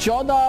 14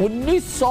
1900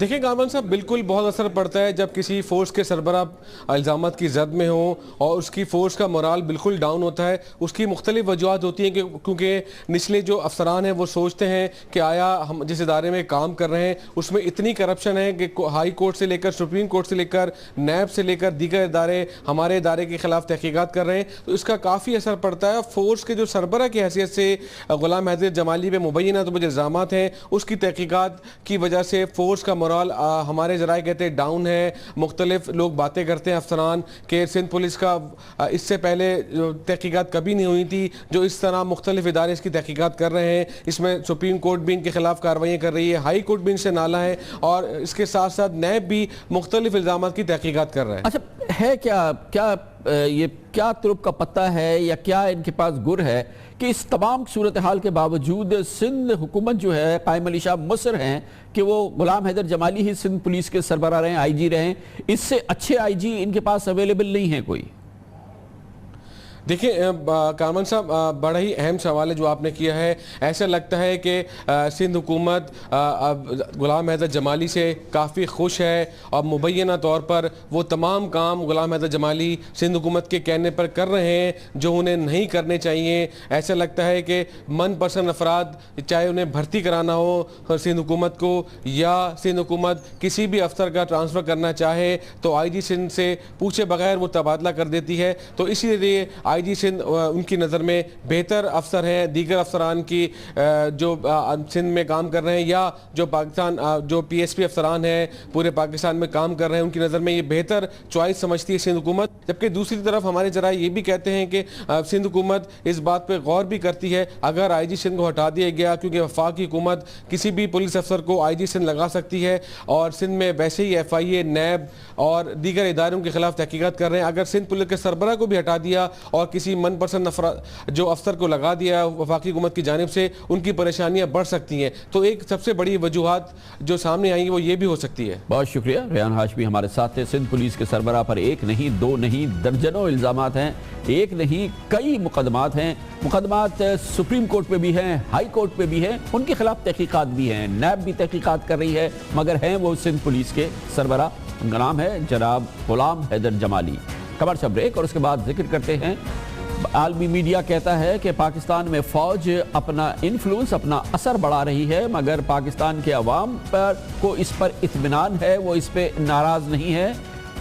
دیکھیں کامران صاحب، بالکل بہت اثر پڑتا ہے جب کسی فورس کے سربراہ الزامات کی زد میں ہوں اور اس کی فورس کا مورال بالکل ڈاؤن ہوتا ہے. اس کی مختلف وجوہات ہوتی ہیں کیونکہ نچلے جو افسران ہیں وہ سوچتے ہیں کہ آیا ہم جس ادارے میں کام کر رہے ہیں اس میں اتنی کرپشن ہے کہ ہائی کورٹ سے لے کر سپریم کورٹ سے لے کر نیب سے لے کر دیگر ادارے ہمارے ادارے کے خلاف تحقیقات کر رہے ہیں. تو اس کا کافی اثر پڑتا ہے. فورس کے جو سربراہ کی حیثیت سے غلام حیدر جمالی پہ مبینہ تو مجھے الزامات ہیں، اس کی تحقیقات کی وجہ سے فورس کا مورال ہمارے ذرائع کہتے ہیں ڈاؤن ہے. مختلف لوگ باتیں کرتے ہیں افسران کہ سندھ پولیس کا اس سے پہلے تحقیقات کبھی نہیں ہوئی تھی جو اس طرح مختلف ادارے اس کی تحقیقات کر رہے ہیں. اس میں سپریم کورٹ بھی ان کے خلاف کارروائیاں کر رہی ہے، ہائی کورٹ بھی ان سے نالا ہے، اور اس کے ساتھ ساتھ نیب بھی مختلف الزامات کی تحقیقات کر رہا ہے. اچھا ہے یہ کیا ترپ کا پتہ ہے یا کیا ان کے پاس گر ہے کہ اس تمام صورتحال کے باوجود سندھ حکومت جو ہے قائم علی شاہ مصر ہیں کہ وہ غلام حیدر جمالی ہی سندھ پولیس کے سربراہ رہیں، آئی جی رہیں، اس سے اچھے آئی جی ان کے پاس اویلیبل نہیں ہے کوئی؟ دیکھیں کامران صاحب، بڑا ہی اہم سوال ہے جو آپ نے کیا ہے. ایسا لگتا ہے کہ سندھ حکومت غلام حیدر جمالی سے کافی خوش ہے اور مبینہ طور پر وہ تمام کام غلام حیدر جمالی سندھ حکومت کے کہنے پر کر رہے ہیں جو انہیں نہیں کرنے چاہیے. ایسا لگتا ہے کہ من پسند افراد چاہے انہیں بھرتی کرانا ہو سندھ حکومت کو یا سندھ حکومت کسی بھی افسر کا ٹرانسفر کرنا چاہے تو آئی جی سندھ سے پوچھے بغیر وہ تبادلہ کر دیتی ہے. تو اسی لیے آئی جی سندھ ان کی نظر میں بہتر افسر ہیں دیگر افسران کی جو سندھ میں کام کر رہے ہیں یا جو پاکستان جو پی ایس پی افسران ہیں پورے پاکستان میں کام کر رہے ہیں، ان کی نظر میں یہ بہتر چوائس سمجھتی ہے سندھ حکومت. جبکہ دوسری طرف ہمارے ذرائع یہ بھی کہتے ہیں کہ سندھ حکومت اس بات پہ غور بھی کرتی ہے اگر آئی جی سندھ کو ہٹا دیا گیا، کیونکہ وفاقی حکومت کسی بھی پولیس افسر کو آئی جی سندھ لگا سکتی ہے اور سندھ میں ویسے ہی ایف آئی اے، نیب اور دیگر اداروں کے خلاف تحقیقات کر رہے ہیں. اگر سندھ پولیس کے سربراہ کو بھی ہٹا دیا اور کسی من پسند جو افسر کو لگا دیا وفاقی حکومت کی جانب سے، ان کی پریشانیاں بڑھ سکتی ہیں. تو ایک سب سے بڑی وجوہات جو سامنے آئی وہ یہ بھی ہو سکتی ہے. بہت شکریہ. ریان ہاشمی ہمارے ساتھ تھے. سندھ پولیس کے سربراہ پر ایک نہیں، دو نہیں، درجنوں الزامات ہیں. ایک نہیں کئی مقدمات ہیں. مقدمات سپریم کورٹ پہ بھی ہیں، ہائی کورٹ پہ بھی ہیں، ان کے خلاف تحقیقات بھی ہیں، نیب بھی تحقیقات کر رہی ہے، مگر ہیں وہ سندھ پولیس کے سربراہ. ان کا نام ہے جناب غلام حیدر جمالی. خبر سے بریک اور اس کے بعد ذکر کرتے ہیں. عالمی میڈیا کہتا ہے کہ پاکستان میں فوج اپنا انفلوئنس، اپنا اثر بڑھا رہی ہے، مگر پاکستان کے عوام کو اس پر اطمینان ہے، وہ اس پہ ناراض نہیں ہے.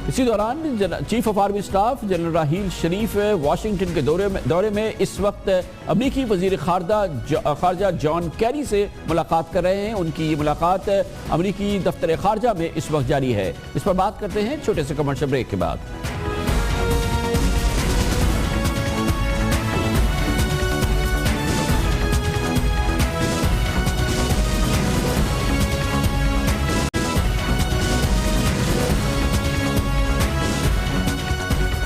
اسی دوران chief of army staff general Raheel Sharif Washington کے دورے میں اس وقت امریکی وزیر خارجہ جان کیری سے ملاقات کر رہے ہیں. ان کی یہ ملاقات امریکی دفتر خارجہ میں اس وقت جاری ہے. اس پر بات کرتے ہیں چھوٹے سے کمرشل بریک کے بعد.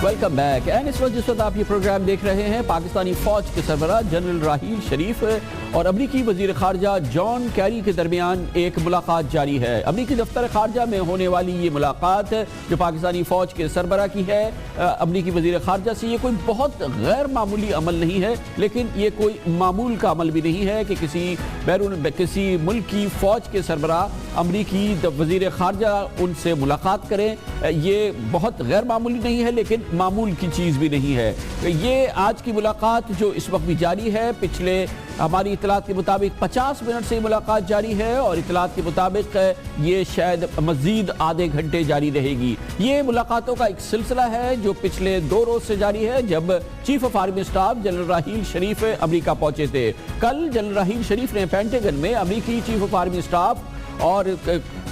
Welcome back. اس وقت جس وقت آپ یہ پروگرام دیکھ رہے ہیں، پاکستانی فوج کے سربراہ جنرل راحیل شریف اور امریکی وزیر خارجہ جان کیری کے درمیان ایک ملاقات جاری ہے. امریکی دفتر خارجہ میں ہونے والی یہ ملاقات جو پاکستانی فوج کے سربراہ کی ہے امریکی وزیر خارجہ سے، یہ کوئی بہت غیر معمولی عمل نہیں ہے، لیکن یہ کوئی معمول کا عمل بھی نہیں ہے کہ کسی ملک کی فوج کے سربراہ امریکی وزیر خارجہ ان سے ملاقات کریں. یہ بہت غیر معمولی نہیں ہے لیکن معمول کی چیز بھی نہیں ہے. یہ آج کی ملاقات جو اس وقت بھی جاری ہے، پچھلے ہماری اطلاعات کے مطابق 50 منٹ سے یہ ملاقات جاری ہے اور اطلاعات کے مطابق یہ شاید مزید آدھے گھنٹے جاری رہے گی. یہ ملاقاتوں کا ایک سلسلہ ہے جو پچھلے 2 روز سے جاری ہے جب chief of army staff general Raheel Sharif امریکہ پہنچے تھے. کل جنرل راحیل شریف نے پینٹاگن میں امریکی چیف آف آرمی سٹاف اور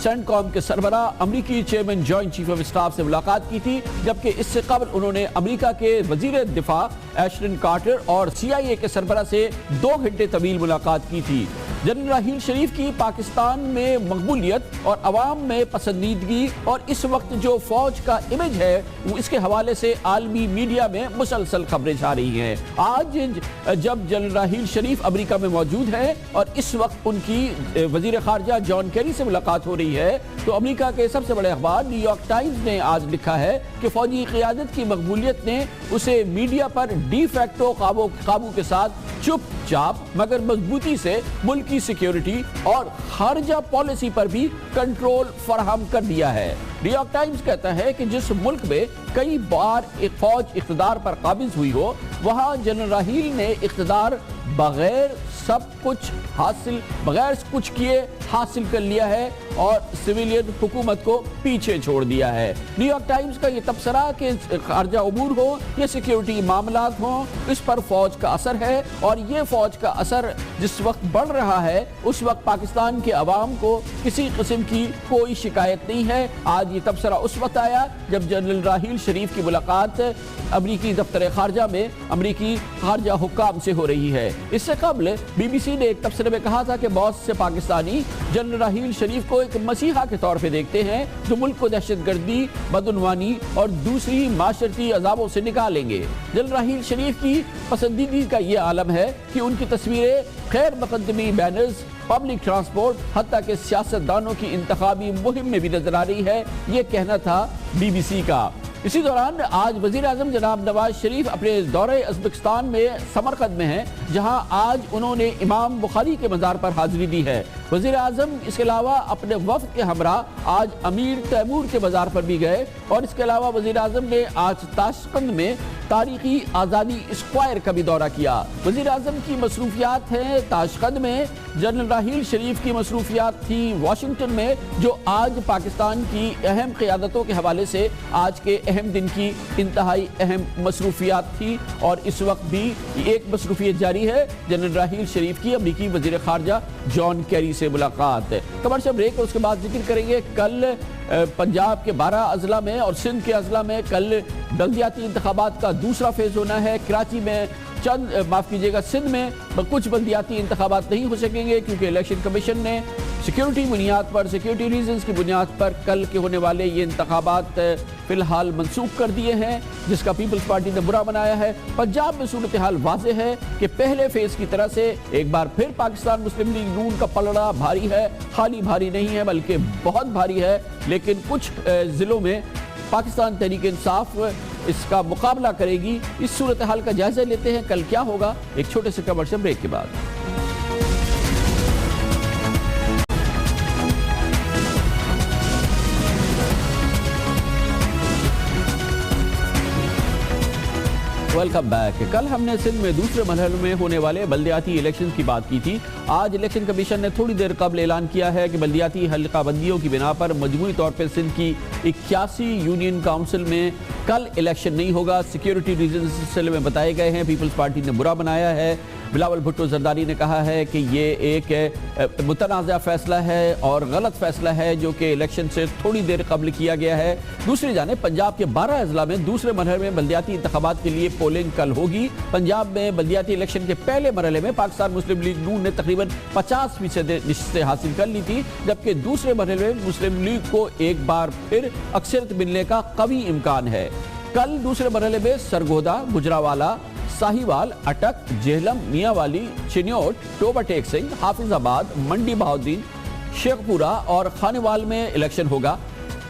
سینٹ کام کے سربراہ امریکی chairman joint chief of staff سے ملاقات کی تھی، جبکہ اس سے قبل انہوں نے امریکہ کے وزیر دفاع ایشٹن کارٹر اور CIA کے سربراہ سے 2 گھنٹے طویل ملاقات کی تھی. جنرل راحیل شریف کی پاکستان میں مقبولیت اور عوام میں پسندیدگی اور اس وقت جو فوج کا امیج ہے وہ اس کے حوالے سے عالمی میڈیا میں مسلسل خبریں چھا رہی ہیں. آج جب جنرل راحیل شریف امریکہ میں موجود ہیں اور اس وقت ان کی وزیر خارجہ جان کیری سے ملاقات ہو رہی ہے تو امریکہ کے سب سے بڑے اخبار نیو یارک ٹائمز نے آج لکھا ہے کہ فوجی قیادت کی مقبولیت نے اسے میڈیا پر ڈی فیکٹو قابو کے ساتھ چپ چاپ مگر مضبوطی سے ملک ملکی سیکیورٹی اور خارجہ پالیسی پر بھی کنٹرول فراہم کر دیا ہے۔ نیو یارک ٹائمز کہتا ہے کہ جس ملک میں کئی بار ایک فوج اقتدار پر قابض ہوئی ہو، وہاں جنرل راحیل نے اقتدار بغیر کچھ کیے حاصل کر لیا ہے اور سویلین حکومت کو پیچھے چھوڑ دیا ہے۔ نیو یارک ٹائمز کا یہ تبصرہ کہ خارجہ امور ہو یا سیکیورٹی معاملات ہوں، اس پر فوج کا اثر ہے، اور یہ فوج کا اثر جس وقت بڑھ رہا ہے اس وقت پاکستان کے عوام کو کسی قسم کی کوئی شکایت نہیں ہے۔ آج یہ تبصرہ اس وقت آیا جب جنرل راحیل شریف کی ملاقات امریکی دفتر خارجہ میں امریکی خارجہ حکام سے ہو رہی ہے۔ اس سے قبل بی بی سی نے ایک تبصرے میں کہا تھا کہ بہت سے پاکستانی جنرل راحیل شریف کو ایک مسیحا کے طور پہ دیکھتے ہیں جو ملک کو دہشت گردی، بدعنوانی اور دوسری معاشرتی عذابوں سے نکالیں گے۔ جنرل راحیل شریف کی پسندیدگی کا یہ عالم ہے کہ ان کی تصویریں خیر مقدمی بینرز، پبلک ٹرانسپورٹ، حتیٰ کہ سیاستدانوں کی انتخابی مہم میں بھی نظر آ رہی ہے۔ یہ کہنا تھا بی بی سی کا۔ اسی دوران آج وزیر اعظم جناب نواز شریف اپنے دورہ ازبکستان میں سمرقند میں ہیں، جہاں آج انہوں نے امام بخاری کے مزار پر حاضری دی ہے۔ وزیر اعظم اس کے علاوہ اپنے وفد کے ہمراہ آج امیر تیمور کے مزار پر بھی گئے، اور اس کے علاوہ وزیر اعظم نے آج تاشقند میں تاریخی آزادی اسکوائر کا بھی دورہ کیا۔ وزیر اعظم کی مصروفیات ہیں تاشقند میں، جنرل راحیل شریف کی مصروفیات تھی واشنگٹن میں، جو آج پاکستان کی اہم قیادتوں کے حوالے سے آج کے اہم دن کی انتہائی اہم مصروفیات تھی، اور اس وقت بھی ایک مصروفیت جاری ہے، جنرل راحیل شریف کی امریکی وزیر خارجہ جان کیری سے ملاقات۔ کمرشل بریک، اور اس کے بعد ذکر کریں گے کل پنجاب کے 12 اضلاع میں اور سندھ کے اضلاع میں کل بلدیاتی انتخابات کا دوسرا فیز ہونا ہے۔ کراچی میں سندھ میں کچھ بلدیاتی انتخابات نہیں ہو سکیں گے کیونکہ الیکشن کمیشن نے سیکیورٹی ریزنز کی بنیاد پر کل کے ہونے والے یہ انتخابات فی الحال منسوخ کر دیے ہیں، جس کا پیپلز پارٹی نے برا بنایا ہے۔ پنجاب میں صورتحال واضح ہے کہ پہلے فیز کی طرح سے ایک بار پھر پاکستان مسلم لیگ نون کا پلڑا بھاری ہے، خالی بھاری نہیں ہے بلکہ بہت بھاری ہے، لیکن کچھ ضلعوں میں پاکستان تحریک انصاف اس کا مقابلہ کرے گی۔ اس صورتحال کا جائزہ لیتے ہیں کل کیا ہوگا ایک چھوٹے سے کمرشل بریک کے بعد۔ Welcome back. کل ہم نے سندھ میں دوسرے مرحلے میں ہونے والے بلدیاتی الیکشن کی بات کی تھی۔ آج الیکشن کمیشن نے تھوڑی دیر قبل اعلان کیا ہے کہ بلدیاتی حلقہ بندیوں کی بنا پر مجموعی طور پر سندھ کی 81 یونین کاؤنسل میں کل الیکشن نہیں ہوگا۔ سیکیورٹی ریزنز اس سلسلے میں بتائے گئے ہیں، پیپلز پارٹی نے برا بنایا ہے۔ بلاول بھٹو زرداری نے کہا ہے کہ یہ ایک متنازع فیصلہ ہے اور غلط فیصلہ ہے جو کہ الیکشن سے تھوڑی دیر قبل کیا گیا ہے۔ دوسری جانب پنجاب کے 12 اضلاع میں دوسرے مرحلے میں بلدیاتی انتخابات کے لیے پولنگ کل ہوگی۔ پنجاب میں بلدیاتی الیکشن کے پہلے مرحلے میں پاکستان مسلم لیگ نون نے تقریباً 50% نشستیں حاصل کر لی تھی، جبکہ دوسرے مرحلے میں مسلم لیگ کو ایک بار پھر اکثریت ملنے کا قوی امکان ہے۔ کل دوسرے مرحلے میں سرگودا، گجراوالا، ساہیوال، اٹک، جہلم، میاں والی، چنیوٹ، ٹوبہ ٹیک سنگھ، حافظ آباد، منڈی بہاؤدین، شیخ پورہ اور خانیوال میں الیکشن ہوگا۔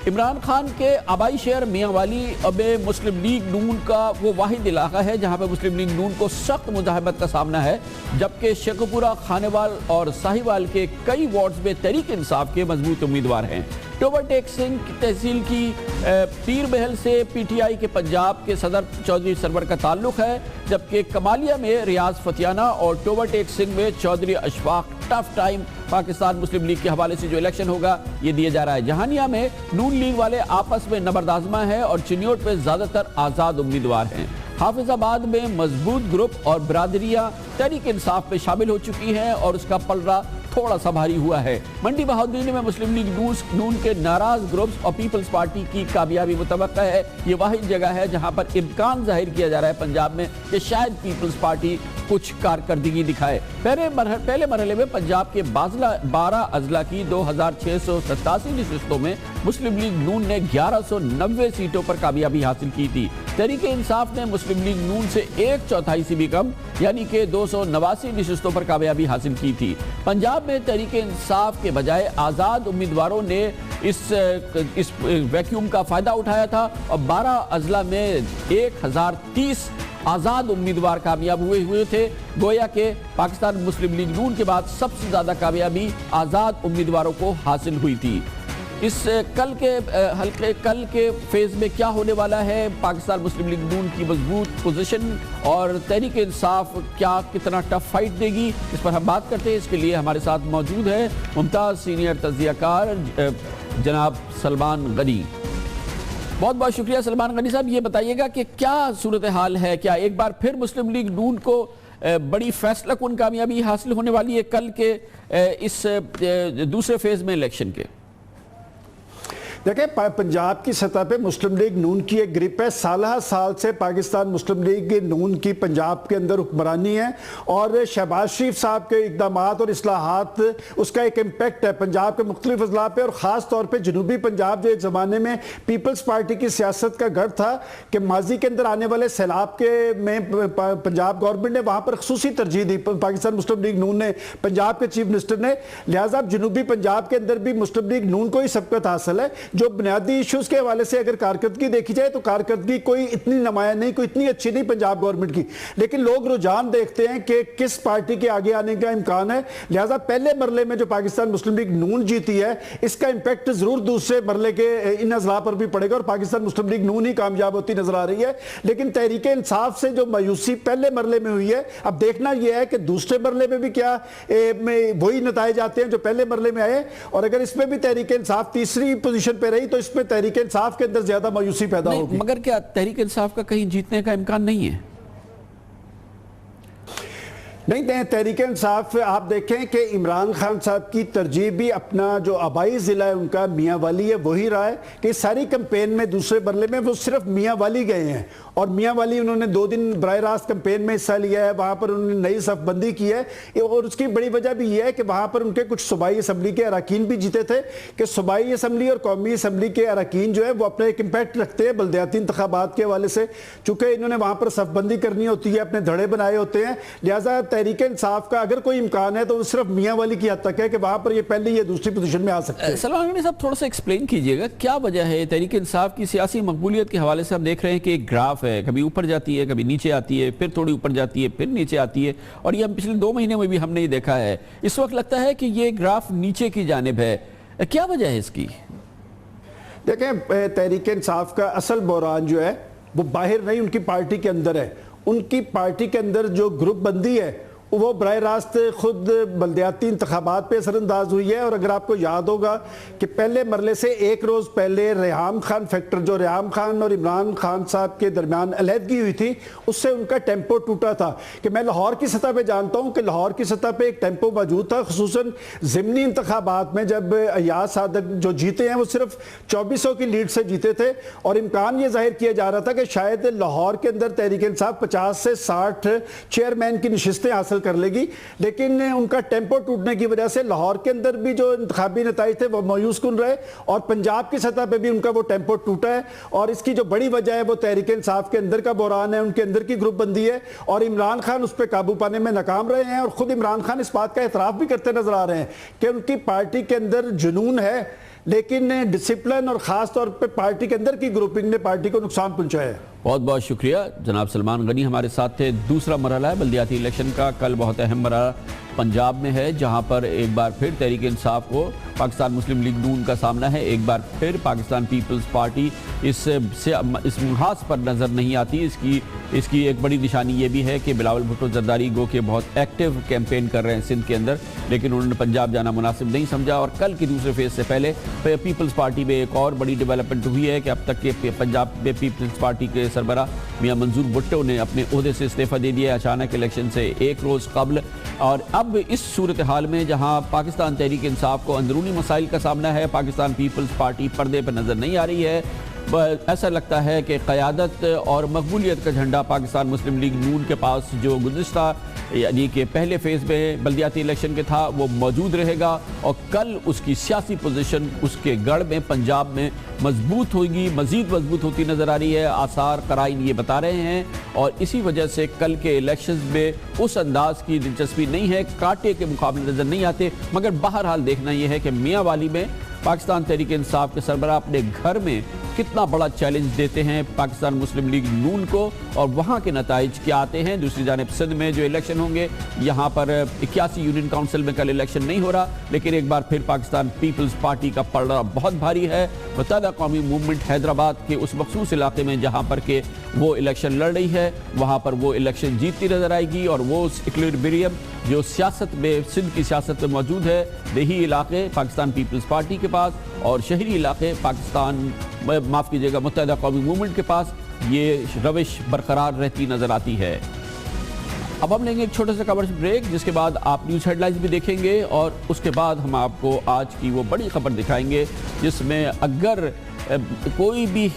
عمران خان کے آبائی شہر میاں والی میں مسلم لیگ نون کا وہ واحد علاقہ ہے جہاں پہ مسلم لیگ نون کو سخت مزاحمت کا سامنا ہے، جبکہ شیخ پورہ، خانیوال اور ساہیوال کے کئی وارڈز میں تحریک انصاف کے مضبوط امیدوار ہیں۔ ٹوبہ ٹیک سنگھ کی تحصیل کی پیر محل سے پی ٹی آئی کے پنجاب کے صدر چودھری سرور کا تعلق ہے، جبکہ کمالیہ میں ریاض فتیانہ اور ٹوبہ ٹیک سنگھ میں چودھری اشفاق ٹف ٹائم پاکستان مسلم لیگ کے حوالے سے جو الیکشن ہوگا یہ دیا جا رہا ہے۔ جہانیہ میں نون لیگ والے آپس میں نبردآزماں ہیں اور چنیوٹ میں زیادہ تر آزاد امیدوار ہیں۔ حافظ آباد میں مضبوط گروپ اور برادریاں تحریک انصاف میں شامل ہو چکی ہیں اور اس کا پلڑا تھوڑا سا بھاری ہوا ہے۔ منڈی بہاؤدین میں مسلم لیگ نون کے ناراض گروپس اور پیپلز پارٹی کی کامیابی متوقع ہے۔ یہ واحد جگہ ہے جہاں پر امکان ظاہر کیا جا رہا ہے پنجاب میں کہ شاید پیپلز پارٹی کچھ کارکردگی دکھائے۔ پہلے مرحلے میں پنجاب کے 12 اضلاع کی 2687 نشستوں میں مسلم لیگ نون نے 1190 سیٹوں پر کامیابی حاصل کی تھی۔ تحریک انصاف نے مسلم لیگ نون سے 1/4 سے بھی کم یعنی کہ 289 نشستوں پر کامیابی حاصل کی تھی۔ پنجاب میں تحریک انصاف کے بجائے آزاد امیدواروں نے اس ویکیوم کا فائدہ اٹھایا تھا اور 12 اضلاع میں 1030 آزاد امیدوار کامیاب ہوئے تھے. گویا کہ پاکستان مسلم لیگ نون کے بعد سب سے زیادہ کامیابی آزاد امیدواروں کو حاصل ہوئی تھی. اس کل کے فیز میں کیا ہونے والا ہے؟ پاکستان مسلم لیگ نون کی مضبوط پوزیشن اور تحریک انصاف کتنا ٹف فائٹ دے گی، اس پر ہم بات کرتے ہیں. اس کے لیے ہمارے ساتھ موجود ہے ممتاز سینئر تجزیہ کار جناب سلمان غنی. بہت بہت شکریہ سلمان غنی صاحب. یہ بتائیے گا کہ کیا صورتحال ہے، کیا ایک بار پھر مسلم لیگ نون کو بڑی فیصلہ کن کامیابی حاصل ہونے والی ہے کل کے اس دوسرے فیز میں الیکشن کے؟ دیکھیں، پنجاب کی سطح پہ مسلم لیگ نون کی ایک گروپ ہے. سالہ سال سے پاکستان مسلم لیگ نون کی پنجاب کے اندر حکمرانی ہے اور شہباز شریف صاحب کے اقدامات اور اصلاحات اس کا ایک امپیکٹ ہے پنجاب کے مختلف اضلاع پہ، اور خاص طور پہ جنوبی پنجاب جو ایک زمانے میں پیپلز پارٹی کی سیاست کا گڑھ تھا کہ ماضی کے اندر آنے والے سیلاب کے میں پنجاب گورنمنٹ نے وہاں پر خصوصی ترجیح دی، پاکستان مسلم لیگ نون نے، پنجاب کے چیف منسٹر نے. لہٰذا جنوبی پنجاب کے اندر بھی مسلم لیگ نون کو ہی سبقت حاصل ہے. جو بنیادی ایشوز کے حوالے سے اگر کارکردگی دیکھی جائے تو کارکردگی کوئی اتنی نمایاں نہیں، کوئی اتنی اچھی نہیں پنجاب گورنمنٹ کی، لیکن لوگ رجحان دیکھتے ہیں کہ کس پارٹی کے آگے آنے کا امکان ہے. لہٰذا پہلے مرحلے میں جو پاکستان مسلم لیگ نون جیتی ہے اس کا امپیکٹ ضرور دوسرے مرحلے کے ان اضلاع پر بھی پڑے گا اور پاکستان مسلم لیگ نون ہی کامیاب ہوتی نظر آ رہی ہے. لیکن تحریک انصاف سے جو مایوسی پہلے مرحلے میں ہوئی ہے، اب دیکھنا یہ ہے کہ دوسرے مرحلے میں بھی کیا وہی نتائج آتے ہیں جو پہلے مرحلے میں آئے، اور اگر اس میں بھی تحریک انصاف تیسری پوزیشن پہ رہی تو اس میں تحریک انصاف کے اندر زیادہ مایوسی پیدا ہوگی. مگر کیا تحریک انصاف کا کہیں جیتنے کا امکان نہیں ہے؟ نہیں، تحریک انصاف آپ دیکھیں کہ عمران خان صاحب کی ترجیح بھی اپنا جو آبائی ضلع ہے ان کا میاں والی ہے وہی رہا ہے کہ ساری کمپین میں دوسرے مرحلے میں وہ صرف میاں والی گئے ہیں، اور میاں والی انہوں نے 2 دن براہ راست کمپین میں حصہ لیا ہے. وہاں پر انہوں نے نئی صف بندی کی ہے اور اس کی بڑی وجہ بھی یہ ہے کہ وہاں پر ان کے کچھ صوبائی اسمبلی کے اراکین بھی جیتے تھے کہ صوبائی اسمبلی اور قومی اسمبلی کے اراکین جو ہے وہ اپنے ایک امپیکٹ رکھتے ہیں بلدیاتی انتخابات کے حوالے سے، چونکہ انہوں نے وہاں پر صف بندی کرنی ہوتی ہے، اپنے دھڑے بنائے ہوتے ہیں. لہٰذا تحریک انصاف کا اگر کوئی امکان ہے تو وہ صرف میاں والی کی حد تک ہے کہ وہاں پر یہ پہلی یا دوسری پوزیشن میں آ سکتے ہیں. سلمان غنی صاحب تھوڑا سا ایکسپلین کیجئے گا کیا وجہ ہے تحریک انصاف کی سیاسی مقبولیت کے حوالے سے؟ ہم دیکھ رہے ہیں کہ ایک گراف ہے، کبھی اوپر جاتی ہے، کبھی نیچے آتی ہے، پھر تھوڑی اوپر جاتی ہے، پھر نیچے آتی ہے، اور یہ ہم پچھلے 2 مہینے میں بھی ہم نے یہ دیکھا ہے. اس وقت لگتا ہے کہ یہ گراف نیچے کی جانب ہے، کیا وجہ ہے اس کی؟ دیکھیں، تحریک انصاف کا اصل بحران جو ہے وہ باہر نہیں، ان کی پارٹی کے اندر ہے. ان کی پارٹی کے اندر جو گروپ بندی ہے وہ براہ راست خود بلدیاتی انتخابات پہ اثر انداز ہوئی ہے. اور اگر آپ کو یاد ہوگا کہ پہلے مرحلے سے 1 روز پہلے ریحام خان فیکٹر، جو ریحام خان اور عمران خان صاحب کے درمیان علیحدگی ہوئی تھی، اس سے ان کا ٹیمپو ٹوٹا تھا. کہ میں لاہور کی سطح پہ جانتا ہوں کہ لاہور کی سطح پہ ایک ٹیمپو موجود تھا، خصوصاً ضمنی انتخابات میں جب ایاز صادق جو جیتے ہیں وہ صرف 2400 کی لیڈ سے جیتے تھے، اور امکان یہ ظاہر کیا جا رہا تھا کہ شاید لاہور کے اندر تحریک انصاف 50 سے 60 چیئرمین کی نشستیں حاصل کر لے گی. لیکن ان کا ٹیمپو ٹوٹنے کی وجہ سے لاہور کے اندر بھی جو انتخابی نتائج تھے وہ مایوس کن رہے، اور پنجاب کی سطح پہ بھی ان کا وہ ٹیمپو ٹوٹا ہے. اور اس کی جو بڑی وجہ ہے وہ تحریک انصاف کے اندر کا بحران ہے، ان کے اندر کی گروپ بندی ہے، اور عمران خان اس پہ قابو پانے میں ناکام رہے ہیں. اور خود عمران خان اس بات کا اعتراف بھی کرتے نظر آ رہے ہیں کہ ان کی پارٹی کے اندر جنون ہے، لیکن ڈسپلن اور خاص طور پہ پارٹی کے اندر کی گروپنگ نے پارٹی کو نقصان پہنچایا ہے. بہت بہت شکریہ جناب سلمان غنی ہمارے ساتھ تھے. دوسرا مرحلہ ہے بلدیاتی الیکشن کا، کل بہت اہم مرحلہ پنجاب میں ہے جہاں پر ایک بار پھر تحریک انصاف کو پاکستان مسلم لیگ نون کا سامنا ہے. ایک بار پھر پاکستان پیپلز پارٹی اس محاذ پر نظر نہیں آتی. اس کی ایک بڑی نشانی یہ بھی ہے کہ بلاول بھٹو زرداری گو کے بہت ایکٹیو کیمپین کر رہے ہیں سندھ کے اندر، لیکن انہوں نے پنجاب جانا مناسب نہیں سمجھا. اور کل کی دوسرے فیز سے پہلے پیپلز پارٹی میں ایک اور بڑی ڈیولپمنٹ ہوئی ہے کہ اب تک کے پنجاب میں پیپلز پارٹی کے سربراہ میاں منظور بھٹو نے اپنے عہدے سے استعفیٰ دے دیا اچانک الیکشن سے 1 روز قبل. اور اب اس صورتحال میں جہاں پاکستان تحریک انصاف کو اندرونی مسائل کا سامنا ہے، پاکستان پیپلز پارٹی پردے پر نظر نہیں آ رہی ہے. ایسا لگتا ہے کہ قیادت اور مقبولیت کا جھنڈا پاکستان مسلم لیگ نون کے پاس جو گزشتہ یعنی کہ پہلے فیز میں بلدیاتی الیکشن کے تھا وہ موجود رہے گا، اور کل اس کی سیاسی پوزیشن اس کے گڑھ میں پنجاب میں مضبوط ہوگی، مزید مضبوط ہوتی نظر آ رہی ہے. آثار قرائن یہ بتا رہے ہیں، اور اسی وجہ سے کل کے الیکشنز میں اس انداز کی دلچسپی نہیں ہے، کانٹے کے مقابلے نظر نہیں آتے. مگر بہرحال دیکھنا یہ ہے کہ میاں والی میں پاکستان تحریک انصاف کے سربراہ اپنے گھر میں کتنا بڑا چیلنج دیتے ہیں پاکستان مسلم لیگ نون کو اور وہاں کے نتائج کیا آتے ہیں۔ دوسری جانب سندھ میں جو الیکشن ہوں گے، یہاں پر 81 یونین کاؤنسل میں کل الیکشن نہیں ہو رہا، لیکن ایک بار پھر پاکستان پیپلز پارٹی کا پلڑا بہت بھاری ہے۔ متحدہ قومی موومنٹ حیدرآباد کے اس مخصوص علاقے میں جہاں پر کہ وہ الیکشن لڑ رہی ہے، وہاں پر وہ الیکشن جیتتی نظر آئے گی، اور وہ ایکولیبریم جو سیاست میں سندھ کی سیاست میں موجود ہے، دیہی علاقے پاکستان پیپلز پارٹی کے پاس اور شہری علاقے پاکستان معاف کیجیے گا متحدہ قومی موومنٹ کے پاس، یہ روش برقرار رہتی نظر آتی ہے۔ اب ہم لیں گے ایک چھوٹا سا کمرشل بریک، جس کے بعد آپ نیوز ہیڈ لائنز بھی دیکھیں گے، اور اس کے بعد ہم آپ کو آج کی وہ بڑی خبر دکھائیں گے جس میں اگر کوئی بھی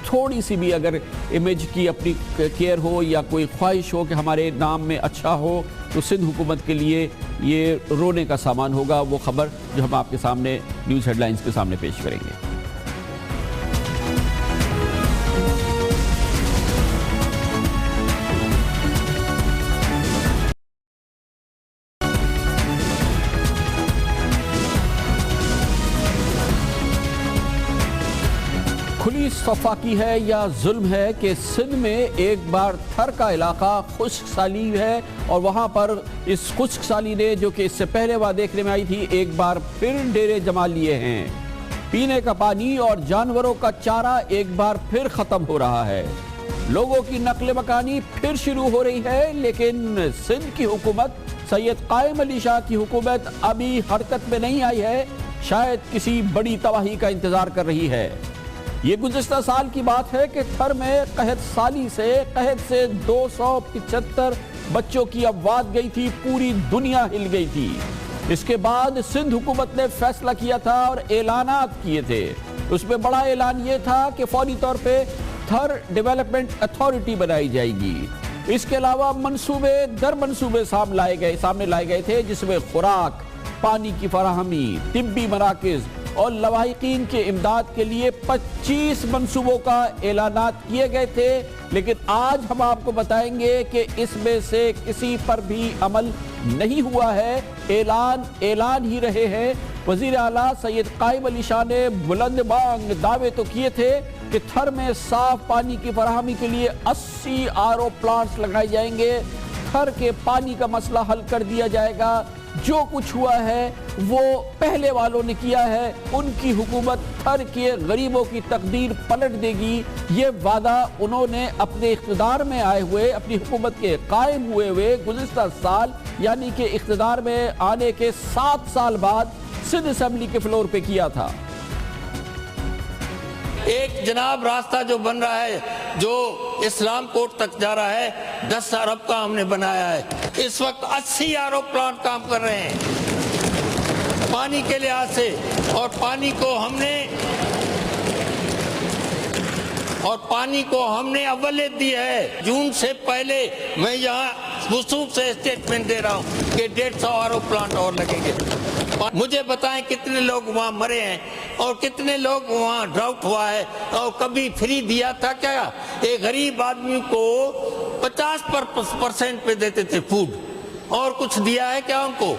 تھوڑی سی بھی اگر امیج کی اپنی کیئر ہو یا کوئی خواہش ہو کہ ہمارے نام میں اچھا ہو، تو سندھ حکومت کے لیے یہ رونے کا سامان ہوگا، وہ خبر جو ہم آپ کے سامنے نیوز ہیڈ لائنز کے سامنے پیش کریں گے۔ کھلی صفاقی ہے یا ظلم ہے کہ سندھ میں ایک بار تھر کا علاقہ خشک سالی ہے، اور وہاں پر اس خشک سالی نے جو کہ اس سے پہلے وہاں دیکھنے میں آئی تھی، ایک بار پھر ڈیرے جما لیے ہیں۔ پینے کا پانی اور جانوروں کا چارہ ایک بار پھر ختم ہو رہا ہے، لوگوں کی نقل مکانی پھر شروع ہو رہی ہے، لیکن سندھ کی حکومت، سید قائم علی شاہ کی حکومت ابھی حرکت میں نہیں آئی ہے، شاید کسی بڑی تباہی کا انتظار کر رہی ہے۔ یہ گزشتہ سال کی بات ہے کہ تھر میں قحط سے 275 بچوں کی اموات گئی تھی، پوری دنیا ہل گئی تھی۔ اس کے بعد سندھ حکومت نے فیصلہ کیا تھا اور اعلانات کیے تھے۔ اس میں بڑا اعلان یہ تھا کہ فوری طور پہ تھر ڈیولپمنٹ اتھارٹی بنائی جائے گی۔ اس کے علاوہ منصوبے در منصوبے سامنے لائے گئے تھے، جس میں خوراک، پانی کی فراہمی، طبی مراکز اور لواحقین کے امداد کے لیے 25 منصوبوں کا اعلانات کیے گئے تھے، لیکن آج ہم آپ کو بتائیں گے کہ اس میں سے کسی پر بھی عمل نہیں ہوا ہے، اعلان ہی رہے ہیں۔ وزیر اعلیٰ سید قائم علی شاہ نے بلند بانگ دعوے تو کیے تھے کہ تھر میں صاف پانی کی فراہمی کے لیے 80 RO پلانٹس لگائے جائیں گے، تھر کے پانی کا مسئلہ حل کر دیا جائے گا۔ جو کچھ ہوا ہے وہ پہلے والوں نے کیا ہے، ان کی حکومت تھر کے غریبوں کی تقدیر پلٹ دے گی، یہ وعدہ انہوں نے اپنے اقتدار میں آئے ہوئے، اپنی حکومت کے قائم ہوئے گزشتہ سال، یعنی کہ اقتدار میں آنے کے 7 سال بعد سندھ اسمبلی کے فلور پہ کیا تھا۔ ایک جناب راستہ جو بن رہا ہے جو اسلام کوٹ تک جا رہا ہے، 10 ارب کا ہم نے بنایا ہے، اس وقت 80 RO پلانٹ کام کر رہے ہیں پانی کے لحاظ سے، اور پانی کو ہم نے اولت دی ہے۔ جون سے پہلے میں یہاں وصوب سے اسٹیٹمنٹ دے رہا ہوں کہ 150 RO پلانٹ اور لگیں گے۔ مجھے بتائیں کتنے لوگ وہاں مرے ہیں اور کتنے لوگ وہاں ڈراؤٹ ہوا ہے، اور کبھی فری دیا تھا کیا؟ ایک غریب آدمی کو 50% پہ دیتے تھے فوڈ، اور کچھ دیا ہے کیا ان کو؟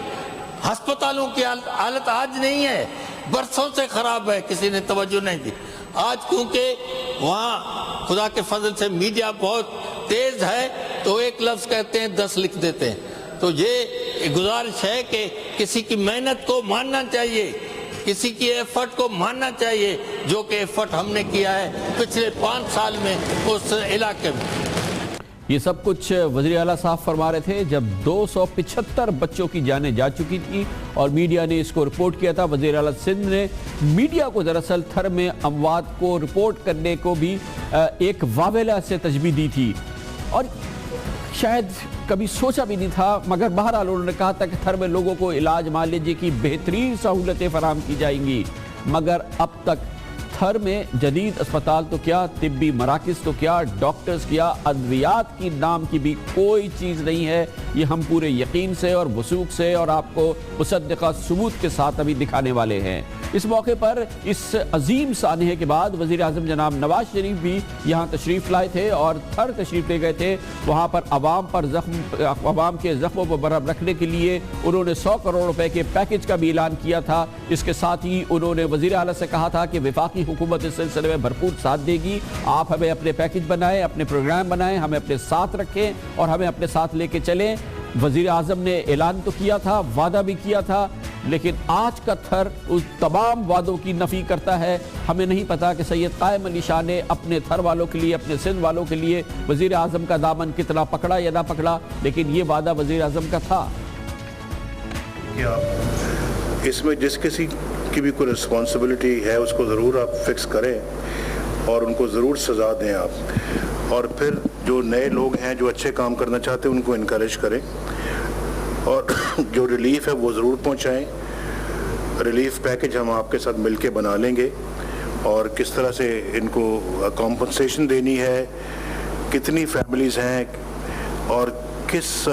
ہسپتالوں کی حالت آج نہیں ہے، برسوں سے خراب ہے، کسی نے توجہ نہیں دی۔ آج کیونکہ وہاں خدا کے فضل سے میڈیا بہت تیز ہے، تو ایک لفظ کہتے ہیں 10 لکھ دیتے ہیں۔ تو یہ گزارش ہے کہ کسی کی محنت کو ماننا چاہیے، کسی کی ایفرٹ کو ماننا چاہیے، جو کہ ایفرٹ ہم نے کیا ہے پچھلے 5 سال میں اس علاقے میں۔ یہ سب کچھ وزیر اعلیٰ صاحب فرما رہے تھے جب 275 بچوں کی جانیں جا چکی تھی اور میڈیا نے اس کو رپورٹ کیا تھا۔ وزیر اعلیٰ سندھ نے میڈیا کو دراصل تھر میں اموات کو رپورٹ کرنے کو بھی ایک واویلا سے تجویز دی تھی، اور شاید کبھی سوچا بھی نہیں تھا، مگر بہرحال انہوں نے کہا تھا کہ تھر میں لوگوں کو علاج مان لیجیے کی بہترین سہولتیں فراہم کی جائیں گی، مگر اب تک تھر میں جدید اسپتال تو کیا، طبی مراکز تو کیا، ڈاکٹرز کیا، ادویات کی نام کی بھی کوئی چیز نہیں ہے۔ یہ ہم پورے یقین سے اور وثوق سے اور آپ کو مصدقہ ثبوت کے ساتھ ابھی دکھانے والے ہیں۔ اس موقع پر اس عظیم سانحے کے بعد وزیر اعظم جناب نواز شریف بھی یہاں تشریف لائے تھے اور تھر تشریف لے گئے تھے۔ وہاں پر عوام کے زخموں پر برہم رکھنے کے لیے انہوں نے 100 کروڑ روپے کے پیکج کا بھی اعلان کیا تھا۔ اس کے ساتھ ہی انہوں نے وزیر اعلیٰ سے کہا تھا کہ وفاقی حکومت اس سلسلے میں بھرپور ساتھ دے گی، آپ ہمیں اپنے پیکج بنائیں، اپنے پروگرام بنائیں، ہمیں اپنے ساتھ رکھیں اور ہمیں اپنے ساتھ لے کے چلیں۔ وزیر اعظم نے اعلان تو کیا تھا، وعدہ بھی کیا تھا، لیکن آج کا تھر اس تمام وعدوں کی نفی کرتا ہے۔ ہمیں نہیں پتا کہ سید قائم علی شاہ نے اپنے تھر والوں کے لیے، اپنے سندھ والوں کے لیے وزیر اعظم کا دامن کتنا پکڑا یا نہ پکڑا، لیکن یہ وعدہ وزیر اعظم کا تھا۔ اس میں جس کسی کی بھی کوئی رسپانسبلٹی ہے اس کو ضرور آپ فکس کریں اور ان کو ضرور سزا دیں آپ، اور پھر جو نئے لوگ ہیں جو اچھے کام کرنا چاہتے ہیں ان کو انکریج کریں اور جو ریلیف ہے وہ ضرور پہنچائیں۔ ریلیف پیکج ہم آپ کے ساتھ مل کے بنا لیں گے اور کس طرح سے ان کو کمپنسیشن دینی ہے، کتنی فیملیز ہیں اور کس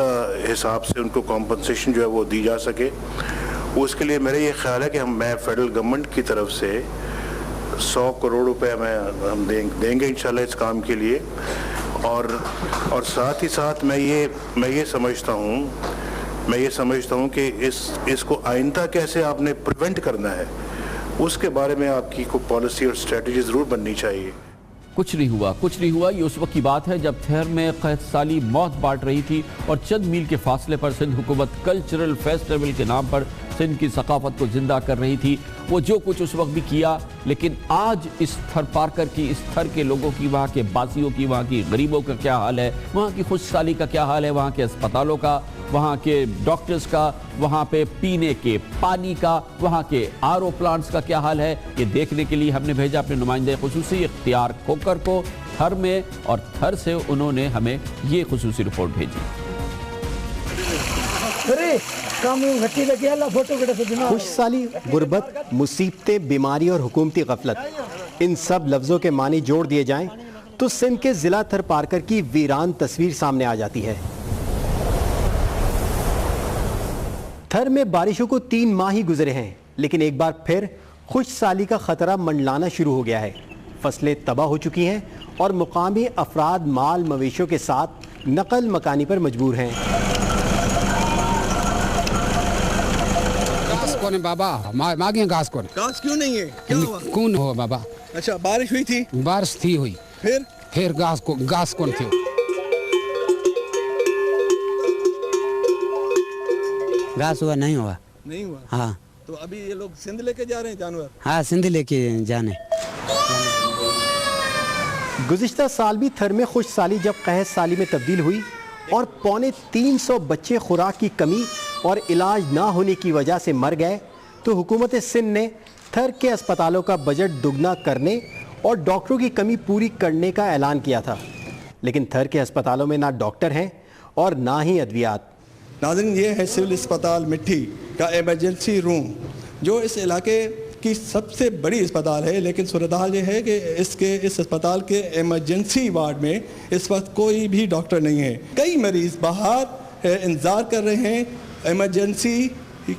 حساب سے ان کو کمپنسیشن جو ہے وہ دی جا سکے، اس کے لیے میرا یہ خیال ہے کہ میں فیڈرل گورنمنٹ کی طرف سے 100 کروڑ روپے ہم دیں گے انشاءاللہ اس کام کے لیے، اور ساتھ ہی ساتھ میں یہ سمجھتا ہوں کہ اس کو آئندہ کیسے آپ نے پریونٹ کرنا ہے، اس کے بارے میں آپ کی کوئی پالیسی اور اسٹریٹجی ضرور بننی چاہیے۔ کچھ نہیں ہوا۔ یہ اس وقت کی بات ہے جب تھر میں قحط سالی موت بانٹ رہی تھی اور چند میل کے فاصلے پر سندھ حکومت کلچرل فیسٹیول کے نام پر سندھ کی ثقافت کو زندہ کر رہی تھی۔ وہ جو کچھ اس وقت بھی کیا، لیکن آج اس تھر پارکر کی، اس تھر کے لوگوں کی، وہاں کے باسیوں کی، وہاں کی غریبوں کا کیا حال ہے، وہاں کی خوش سالی کا کیا حال ہے، وہاں کے اسپتالوں کا، وہاں کے ڈاکٹرز کا، وہاں پہ پینے کے پانی کا، وہاں کے RO پلانٹس کا کیا حال ہے، یہ دیکھنے کے لیے ہم نے بھیجا اپنے نمائندے خصوصی اختیار کھوکر کو تھر میں، اور تھر سے انہوں نے ہمیں یہ خصوصی رپورٹ بھیجی۔ خوش سالی، غربت، مصیبتیں، بیماری اور حکومتی غفلت، ان سب لفظوں کے معنی جوڑ دیے جائیں تو سندھ کے ضلع تھر پارکر کی ویران تصویر سامنے آ جاتی ہے۔ تھر میں بارشوں کو 3 ماہ ہی گزرے ہیں، لیکن ایک بار پھر خوش سالی کا خطرہ منڈلانا شروع ہو گیا ہے۔ فصلیں تباہ ہو چکی ہیں اور مقامی افراد مال مویشیوں کے ساتھ نقل مکانی پر مجبور ہیں۔ بابا ماگے گھاس کون کیوں نہیں ہے؟ کیا ہوا؟ کون ہو بابا؟ اچھا بارش ہوئی تھی؟ بارش تھی ہوئی، پھر گھاس کون تھی؟ گھاس ہوا نہیں ہوا؟ نہیں ہوا؟ ہاں۔ تو ابھی یہ لوگ سندھ لے کے جا رہے ہیں جانور؟ ہاں سندھ لے کے جانے۔ گزشتہ سال بھی تھر میں خوش سالی جب قحط سالی میں تبدیل ہوئی اور 350 بچے خوراک کی کمی اور علاج نہ ہونے کی وجہ سے مر گئے، تو حکومت سندھ نے تھر کے اسپتالوں کا بجٹ دگنا کرنے اور ڈاکٹروں کی کمی پوری کرنے کا اعلان کیا تھا، لیکن تھر کے اسپتالوں میں نہ ڈاکٹر ہیں اور نہ ہی ادویات۔ ناظرین، یہ ہے سول اسپتال مٹھی کا ایمرجنسی روم، جو اس علاقے کی سب سے بڑی اسپتال ہے، لیکن صورتحال یہ ہے کہ اس اسپتال کے ایمرجنسی وارڈ میں اس وقت کوئی بھی ڈاکٹر نہیں ہے۔ کئی مریض باہر انتظار کر رہے ہیں، ایمرجنسی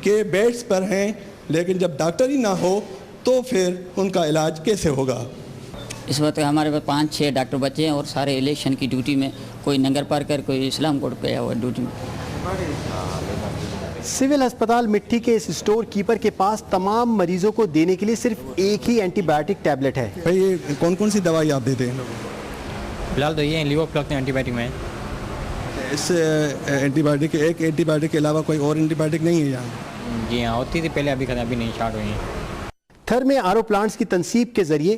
کے بیڈز پر ہیں، لیکن جب ڈاکٹر ہی نہ ہو تو پھر ان کا علاج کیسے ہوگا؟ اس وقت ہمارے پاس 5-6 ڈاکٹر بچے ہیں اور سارے الیکشن کی ڈیوٹی میں، کوئی ننگر پارکر، کوئی اسلام کوٹ پہ ہوا ڈیوٹی میں۔ سول اسپتال مٹھی کے اس اسٹور کیپر کے پاس تمام مریضوں کو دینے کے لیے صرف ایک ہی اینٹی بایوٹک ٹیبلٹ ہے۔ بھائی یہ کون سی دوائی آپ دیتے ہیں؟ فی الحال تو یہ لیور پلک اینٹی بایوٹک میں۔ اس اینٹی بایوٹک ایک اینٹی بایوٹک کے علاوہ کوئی اور اینٹی بایوٹک نہیں ہے یہاں؟ جی ہاں ہوتی تھی پہلے، ابھی نہیں اسٹارٹ ہوئی ہیں۔ تھر میں RO پلانٹس کی تنصیب کے ذریعے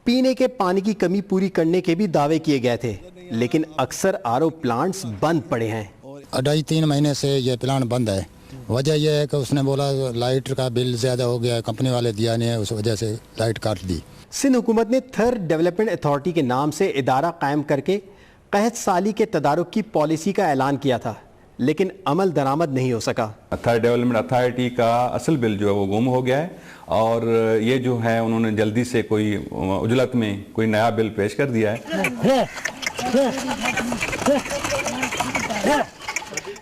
پینے کے پانی کی کمی پوری کرنے کے بھی دعوے کیے گئے تھے، لیکن اکثر RO پلانٹس بند پڑے ہیں۔ 2.5-3 مہینے سے یہ پلانٹ بند ہے۔ وجہ یہ ہے کہ اس نے بولا لائٹ کا بل زیادہ ہو گیا، کمپنی والے دیا نہیں ہے، اس وجہ سے لائٹ کاٹ دی۔ سندھ حکومت نے تھر ڈیولپمنٹ اتھارٹی کے نام سے ادارہ قائم کر کے قحط سالی کے تدارک کی پالیسی کا اعلان کیا تھا، لیکن عمل درآمد نہیں ہو سکا۔ تھر ڈیولپمنٹ اتھارٹی کا اصل بل جو ہے وہ گم ہو گیا ہے، اور یہ جو ہے انہوں نے جلدی سے کوئی عجلت میں کوئی نیا بل پیش کر دیا ہے۔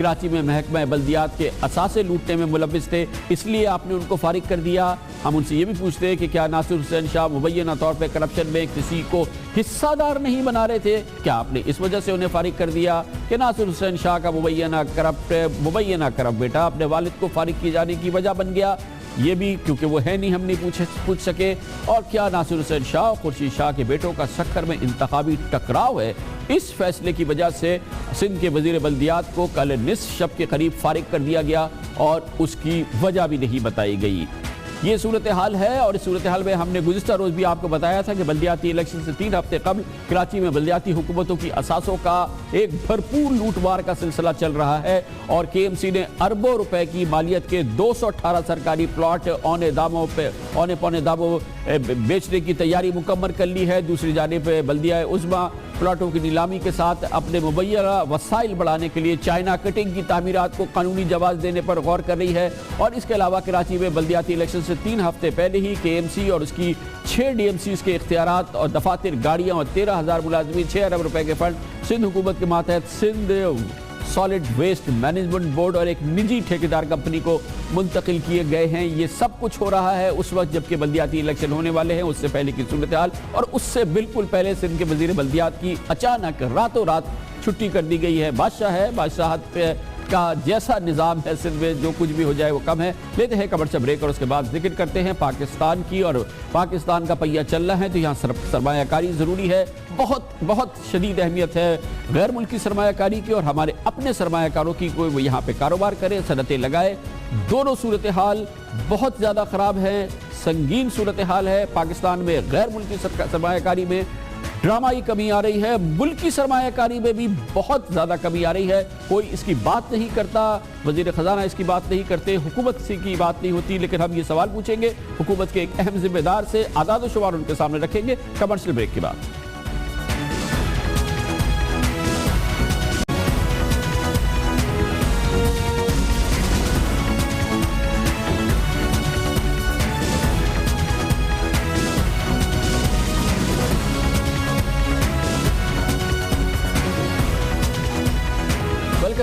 کراچی میں محکمہ بلدیات کے اثاثے لوٹنے میں ملوث تھے، اس لیے آپ نے ان کو فارغ کر دیا۔ ہم ان سے یہ بھی پوچھتے ہیں کہ کیا ناصر حسین شاہ مبینہ طور پہ کرپشن میں کسی کو حصہ دار نہیں بنا رہے تھے؟ کیا آپ نے اس وجہ سے انہیں فارغ کر دیا کہ ناصر حسین شاہ کا مبینہ کرپٹ بیٹا اپنے والد کو فارغ کیے جانے کی وجہ بن گیا؟ یہ بھی کیونکہ وہ ہے نہیں، ہم نہیں پوچھ سکے۔ اور کیا ناصر حسین شاہ اور خورشید شاہ کے بیٹوں کا سکھر میں انتخابی ٹکراؤ ہے؟ اس فیصلے کی وجہ سے سندھ کے وزیر بلدیات کو کل نصف شب کے قریب فارغ کر دیا گیا اور اس کی وجہ بھی نہیں بتائی گئی۔ یہ صورتحال ہے، اور اس صورتحال میں ہم نے گزشتہ روز بھی آپ کو بتایا تھا کہ بلدیاتی الیکشن سے 3 ہفتے قبل کراچی میں بلدیاتی حکومتوں کی اثاثوں کا ایک بھرپور لوٹ مار کا سلسلہ چل رہا ہے، اور کے ایم سی نے اربوں روپے کی مالیت کے 218 سرکاری پلاٹ اونے پونے داموں بیچنے کی تیاری مکمل کر لی ہے۔ دوسری جانب بلدیہ عظمیٰ پلاٹوں کی نیلامی کے ساتھ اپنے مبینہ وسائل بڑھانے کے لیے چائنا کٹنگ کی تعمیرات کو قانونی جواز دینے پر غور کر رہی ہے۔ اور اس کے علاوہ کراچی میں بلدیاتی الیکشن سے 3 ہفتے پہلے ہی کے ایم سی اور اس کی 6 ڈی ایم سیز کے اختیارات اور دفاتر، گاڑیاں اور 13,000 ملازمین، 6 ارب روپے کے فنڈ سندھ حکومت کے ماتحت Sindh solid waste management board اور ایک نجی ٹھیکیدار کمپنی کو منتقل کیے گئے ہیں۔ یہ سب کچھ ہو رہا ہے اس وقت جبکہ بلدیاتی الیکشن ہونے والے ہیں، اس سے پہلے کی صورتحال، اور اس سے بالکل پہلے سندھ کے وزیر بلدیات کی اچانک راتوں رات چھٹی کر دی گئی ہے۔ بادشاہ ہے، بادشاہت پہ کا جیسا نظام ہے سندھ میں، جو کچھ بھی ہو جائے وہ کم ہے۔ لیتے ہیں کمرشل بریک اور اس کے بعد ذکر کرتے ہیں پاکستان کی، اور پاکستان کا پہیہ چل رہا ہے تو یہاں سرمایہ کاری ضروری ہے، بہت شدید اہمیت ہے غیر ملکی سرمایہ کاری کی، اور ہمارے اپنے سرمایہ کاروں کی کوئی وہ یہاں پہ کاروبار کرے، صنعتیں لگائے۔ دونوں صورتحال بہت زیادہ خراب ہے، سنگین صورتحال ہے۔ پاکستان میں غیر ملکی سرمایہ کاری میں ڈرامائی کمی آ رہی ہے، ملکی سرمایہ کاری میں بھی بہت زیادہ کمی آ رہی ہے۔ کوئی اس کی بات نہیں کرتا، وزیر خزانہ اس کی بات نہیں کرتے، حکومت سے کی بات نہیں ہوتی، لیکن ہم یہ سوال پوچھیں گے حکومت کے ایک اہم ذمہ دار سے، اعداد و شمار ان کے سامنے رکھیں گے کمرشل بریک کے بعد۔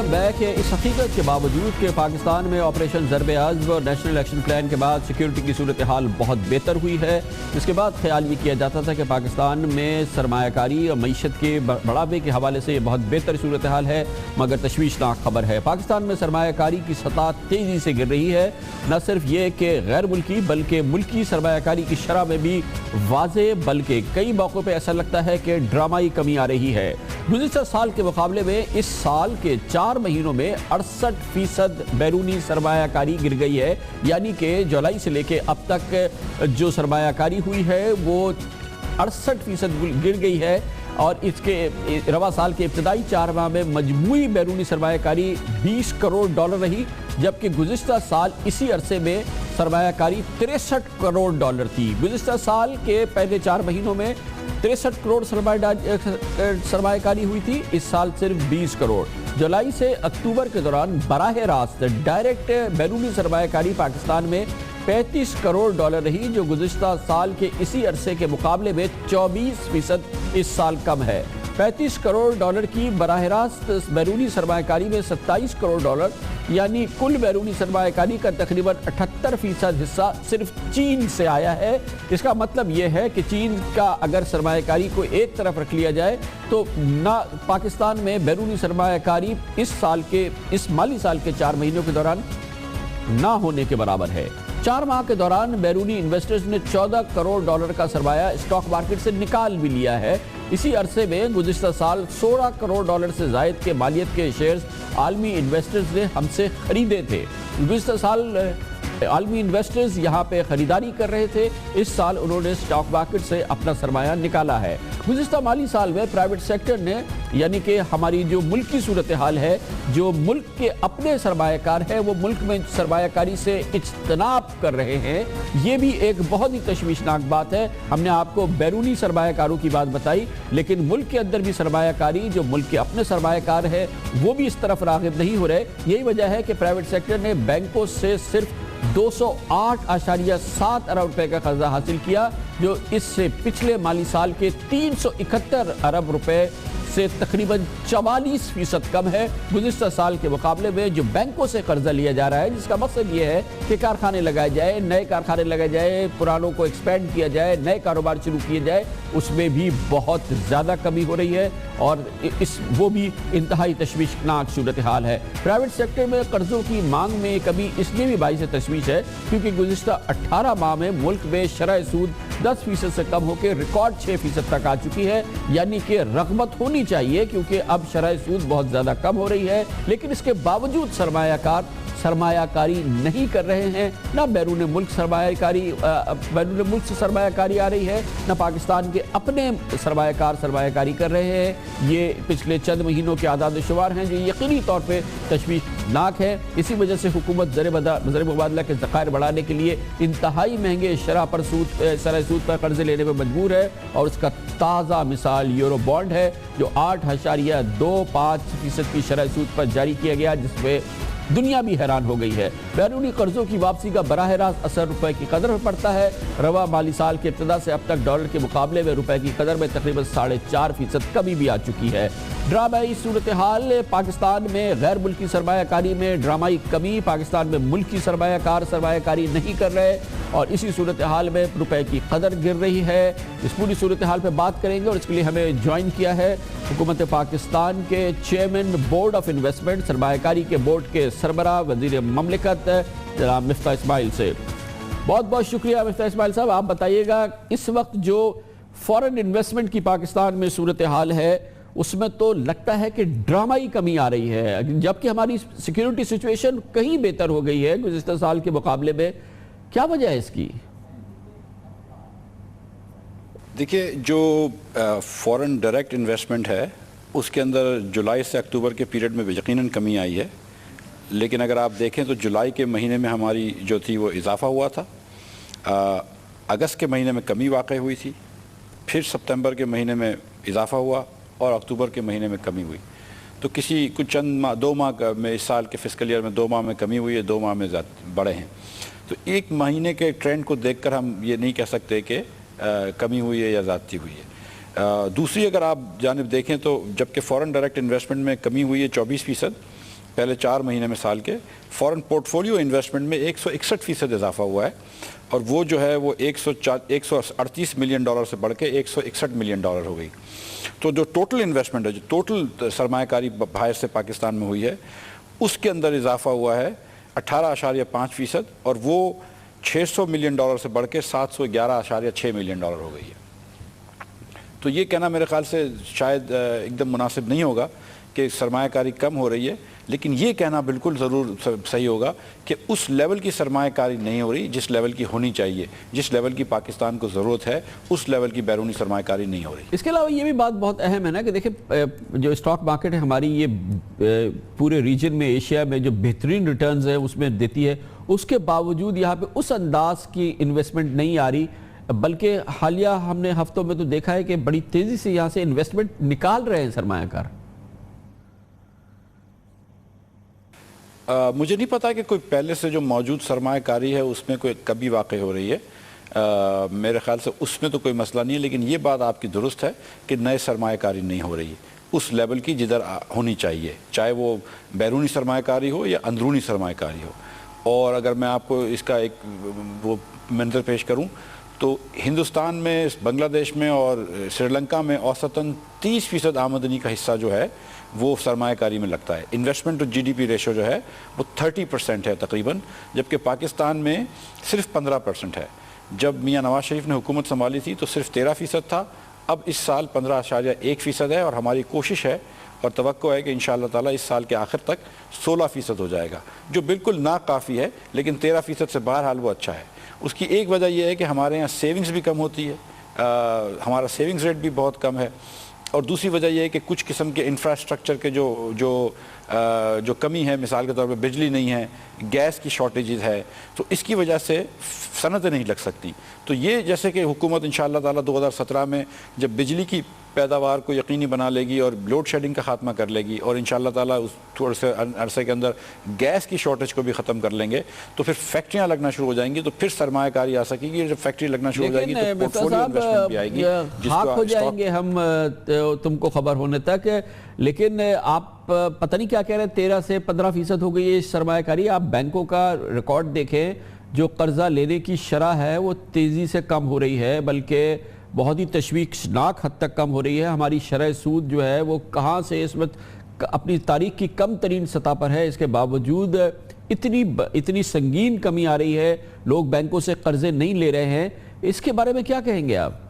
بیک ہے اس حقیقت کے باوجود کہ پاکستان میں آپریشن ضرب عضب اور نیشنل ایکشن پلان کے بعد سیکیورٹی کی صورتحال بہت بہتر ہوئی ہے۔ اس کے بعد خیال یہ کیا جاتا تھا کہ پاکستان میں سرمایہ کاری اور معیشت کے بڑھاوے کے حوالے سے یہ بہت بہتر صورتحال ہے، مگر تشویشناک خبر ہے۔ پاکستان میں سرمایہ کاری کی سطح تیزی سے گر رہی ہے، نہ صرف یہ کہ غیر ملکی بلکہ ملکی سرمایہ کاری کی شرح میں بھی واضح بلکہ کئی موقعوں پہ ایسا لگتا ہے کہ ڈرامائی کمی آ رہی ہے۔ گزشتہ سال کے مقابلے میں اس سال کے 4 مہینوں میں 68% بیرونی سرمایہ کاری گر گئی ہے، یعنی کہ جولائی سے لے کے اب تک جو سرمایہ کاری ہوئی ہے وہ 68% گر گئی ہے، اور اس کے رواں سال کے ابتدائی 4 ماہ میں مجموعی بیرونی سرمایہ کاری $20 کروڑ رہی، جبکہ گزشتہ سال اسی عرصے میں سرمایہ کاری $63 کروڑ تھی۔ گزشتہ سال کے پہلے 4 مہینوں میں 63 کروڑ سرمایہ کاری ہوئی تھی، اس سال صرف 20 کروڑ۔ جولائی سے اکتوبر کے دوران براہ راست ڈائریکٹ بیرونی سرمایہ کاری پاکستان میں $35 کروڑ رہی، جو گزشتہ سال کے اسی عرصے کے مقابلے میں 24% اس سال کم ہے۔ $35 کروڑ کی براہ راست بیرونی سرمایہ کاری میں $27 کروڑ یعنی کل بیرونی سرمایہ کاری کا تقریباً 78% حصہ صرف چین سے آیا ہے۔ اس کا مطلب یہ ہے کہ چین کا اگر سرمایہ کاری کو ایک طرف رکھ لیا جائے تو نہ پاکستان میں بیرونی سرمایہ کاری اس مالی سال کے 4 مہینوں کے دوران نہ ہونے کے برابر ہے۔ 4 ماہ کے دوران بیرونی انویسٹرز نے $14 کروڑ کا سرمایہ اسٹاک مارکیٹ سے نکال بھی لیا ہے۔ اسی عرصے میں گزشتہ سال $16 کروڑ سے زائد کے مالیت کے شیئرز عالمی انویسٹرز نے ہم سے خریدے تھے۔ گزشتہ سال عالمی انویسٹرز یہاں پہ خریداری کر رہے تھے، اس سال انہوں نے اسٹاک مارکیٹ سے اپنا سرمایہ نکالا ہے۔ گزشتہ مالی سال میں پرائیویٹ سیکٹر نے، یعنی کہ ہماری جو ملکی صورتحال ہے، جو ملک کے اپنے سرمایہ کار ہیں وہ ملک میں سرمایہ کاری سے اجتناب کر رہے ہیں۔ یہ بھی ایک بہت ہی تشویشناک بات ہے۔ ہم نے آپ کو بیرونی سرمایہ کاروں کی بات بتائی، لیکن ملک کے اندر بھی سرمایہ کاری جو ملک کے اپنے سرمایہ کار ہے وہ بھی اس طرف راغب نہیں ہو رہے۔ یہی وجہ ہے کہ پرائیویٹ سیکٹر نے بینکوں سے صرف 208.7 ارب روپے کا قرضہ حاصل کیا، جو اس سے پچھلے مالی سال کے 371 ارب روپے سے تقریباً 44% کم ہے گزشتہ سال کے مقابلے میں. جو بینکوں سے قرضہ لیا جا رہا ہے جس کا مقصد یہ ہے کہ کارخانے لگائے جائے, نئے کارخانے لگائے جائے, پرانوں کو ایکسپینڈ کیا جائے, نئے کاروبار شروع کیے جائے, اس میں بھی بہت زیادہ کمی ہو رہی ہے اور وہ بھی انتہائی تشویشناک صورتحال ہے. پرائیویٹ سیکٹر میں قرضوں کی مانگ میں کمی اس لیے بھی باعث تشویش ہے کیونکہ گزشتہ 18 ماہ میں ملک میں شرح سود 10% سے کم ہو کے ریکارڈ 6% تک آ چکی ہے. یعنی کہ رغبت ہونی چاہیے کیونکہ اب شرح سود بہت زیادہ کم ہو رہی ہے, لیکن اس کے باوجود سرمایہ کاری نہیں کر رہے ہیں. نہ بیرون ملک سے سرمایہ کاری آ رہی ہے, نہ پاکستان کے اپنے سرمایہ کاری کر رہے ہیں. یہ پچھلے چند مہینوں کے اعداد و شمار ہیں جو یقینی طور پہ تشویشناک ہے. اسی وجہ سے حکومت زر مبادلہ کے ذخائر بڑھانے کے لیے انتہائی مہنگے شرح سود پر قرضے لینے میں مجبور ہے, اور اس کا تازہ مثال یورو بانڈ ہے جو 8.25% کی شرح سود پر جاری کیا گیا, جس میں دنیا بھی حیران ہو گئی ہے. بیرونی قرضوں کی واپسی کا براہ راست اثر روپے کی قدر پر پڑتا ہے. رواں مالی سال کے ابتدا سے اب تک ڈالر کے مقابلے میں روپے کی قدر میں تقریباً 4.5% کمی بھی آ چکی ہے. ڈرامائی صورتحال پاکستان میں غیر ملکی سرمایہ کاری میں ڈرامائی کمی. پاکستان میں ملکی سرمایہ کاری نہیں کر رہے اور اسی صورتحال میں روپے کی قدر گر رہی ہے. اس پوری صورتحال پہ بات کریں گے اور اس کے لیے ہمیں جوائن کیا ہے حکومت پاکستان کے چیئرمین بورڈ آف انویسٹمنٹ, سرمایہ کاری کے بورڈ کے سربراہ, وزیر مملکت جناب مفتاح اسماعیل سے. بہت بہت شکریہ مفتاح اسماعیل صاحب. آپ بتائیے گا اس وقت جو فورن انویسٹمنٹ کی پاکستان میں صورتحال ہے اس میں تو لگتا ہے کہ ڈرامائی کمی آ رہی ہے, جبکہ ہماری سیکیورٹی سچویشن کہیں بہتر ہو گئی ہے گزشتہ سال کے مقابلے میں. کیا وجہ ہے اس کی؟ دیکھیے, جو فورن ڈائریکٹ انویسٹمنٹ ہے اس کے اندر جولائی سے اکتوبر کے پیریڈ میں یقیناً کمی آئی ہے, لیکن اگر آپ دیکھیں تو جولائی کے مہینے میں ہماری جو تھی وہ اضافہ ہوا تھا, اگست کے مہینے میں کمی واقع ہوئی تھی, پھر ستمبر کے مہینے میں اضافہ ہوا اور اکتوبر کے مہینے میں کمی ہوئی. تو کچھ چند ماہ 2 ماہ میں اس سال کے فسکل ایئر میں 2 ماہ میں کمی ہوئی ہے, 2 ماہ میں بڑھے ہیں. تو ایک مہینے کے ٹرینڈ کو دیکھ کر ہم یہ نہیں کہہ سکتے کہ کمی ہوئی ہے یا زیادتی ہوئی ہے. دوسری اگر آپ جانب دیکھیں تو جبکہ فورن ڈائریکٹ انویسٹمنٹ میں کمی ہوئی ہے 24% پہلے 4 مہینے میں سال کے, فورن پورٹ فولیو انویسٹمنٹ میں 161% اضافہ ہوا ہے, اور وہ جو ہے وہ $138 ملین سے بڑھ کے $161 ملین ہو گئی. تو جو ٹوٹل انویسٹمنٹ ہے, جو ٹوٹل سرمایہ کاری باہر سے پاکستان میں ہوئی ہے, اس کے اندر اضافہ ہوا ہے 18.5%, اور وہ $600 ملین سے بڑھ کے $711.6 ملین ہو گئی ہے. تو یہ کہنا میرے خیال سے شاید ایک دم مناسب نہیں ہوگا کہ سرمایہ کاری کم ہو رہی ہے, لیکن یہ کہنا بالکل ضرور صحیح ہوگا کہ اس لیول کی سرمایہ کاری نہیں ہو رہی جس لیول کی ہونی چاہیے, جس لیول کی پاکستان کو ضرورت ہے اس لیول کی بیرونی سرمایہ کاری نہیں ہو رہی. اس کے علاوہ یہ بھی بات بہت اہم ہے نا کہ دیکھیں جو اسٹاک مارکیٹ ہے ہماری, یہ پورے ریجن میں ایشیا میں جو بہترین ریٹرنز ہیں اس میں دیتی ہے, اس کے باوجود یہاں پہ اس انداز کی انویسٹمنٹ نہیں آ رہی, بلکہ حالیہ ہم نے ہفتوں میں تو دیکھا ہے کہ بڑی تیزی سے یہاں سے انویسٹمنٹ نکال رہے ہیں سرمایہ کار. مجھے نہیں پتا کہ کوئی پہلے سے جو موجود سرمایہ کاری ہے اس میں کوئی کمی واقع ہو رہی ہے. میرے خیال سے اس میں تو کوئی مسئلہ نہیں ہے, لیکن یہ بات آپ کی درست ہے کہ نئے سرمایہ کاری نہیں ہو رہی اس لیول کی جدھر ہونی چاہیے, چاہے وہ بیرونی سرمایہ کاری ہو یا اندرونی سرمایہ کاری ہو. اور اگر میں آپ کو اس کا ایک وہ منظر پیش کروں تو ہندوستان میں, بنگلہ دیش میں اور سری لنکا میں اوسطاً 30% آمدنی کا حصہ جو ہے وہ سرمایہ کاری میں لگتا ہے. انویسٹمنٹ ٹو جی ڈی پی ریشو جو ہے وہ 30% ہے تقریباً, جبکہ پاکستان میں صرف 15% ہے. جب میاں نواز شریف نے حکومت سنبھالی تھی تو صرف 13% تھا, اب اس سال 15.1% ہے, اور ہماری کوشش ہے اور توقع ہے کہ انشاءاللہ تعالیٰ اس سال کے آخر تک 16% ہو جائے گا, جو بالکل ناکافی ہے, لیکن 13% سے بہرحال وہ اچھا ہے. اس کی ایک وجہ یہ ہے کہ ہمارے یہاں سیونگز بھی کم ہوتی ہے, ہمارا سیونگز ریٹ بھی بہت کم ہے, اور دوسری وجہ یہ ہے کہ کچھ قسم کے انفراسٹرکچر کے جو کمی ہے, مثال کے طور پہ بجلی نہیں ہے, گیس کی شارٹیجز ہے, تو اس کی وجہ سے صنعتیں نہیں لگ سکتی. تو یہ جیسے کہ حکومت انشاءاللہ تعالیٰ 2017 میں جب بجلی کی پیداوار کو یقینی بنا لے گی اور لوڈ شیڈنگ کا خاتمہ کر لے گی اور انشاءاللہ تعالیٰ اس تھوڑے سے عرصے کے اندر گیس کی شارٹیج کو بھی ختم کر لیں گے تو پھر فیکٹریاں لگنا شروع ہو جائیں گی, تو پھر سرمایہ کاری آ سکے گی. جب فیکٹری لگنا شروع ہو جائے گی تو پورٹفولیو انویسٹمنٹ بھی آئے گی. خاک ہو جائیں گے ہم تم کو خبر ہونے تک. لیکن آپ پتہ نہیں کیا کہہ رہے ہیں, 13 سے 15% ہو گئی ہے سرمایہ کاری. آپ بینکوں کا ریکارڈ دیکھیں, جو قرضہ لینے کی شرح ہے وہ تیزی سے کم ہو رہی ہے, بلکہ بہت ہی تشویشناک حد تک کم ہو رہی ہے. ہماری شرح سود جو ہے وہ کہاں سے اس وقت اپنی تاریخ کی کم ترین سطح پر ہے, اس کے باوجود اتنی سنگین کمی آ رہی ہے, لوگ بینکوں سے قرضے نہیں لے رہے ہیں. اس کے بارے میں کیا کہیں گے آپ؟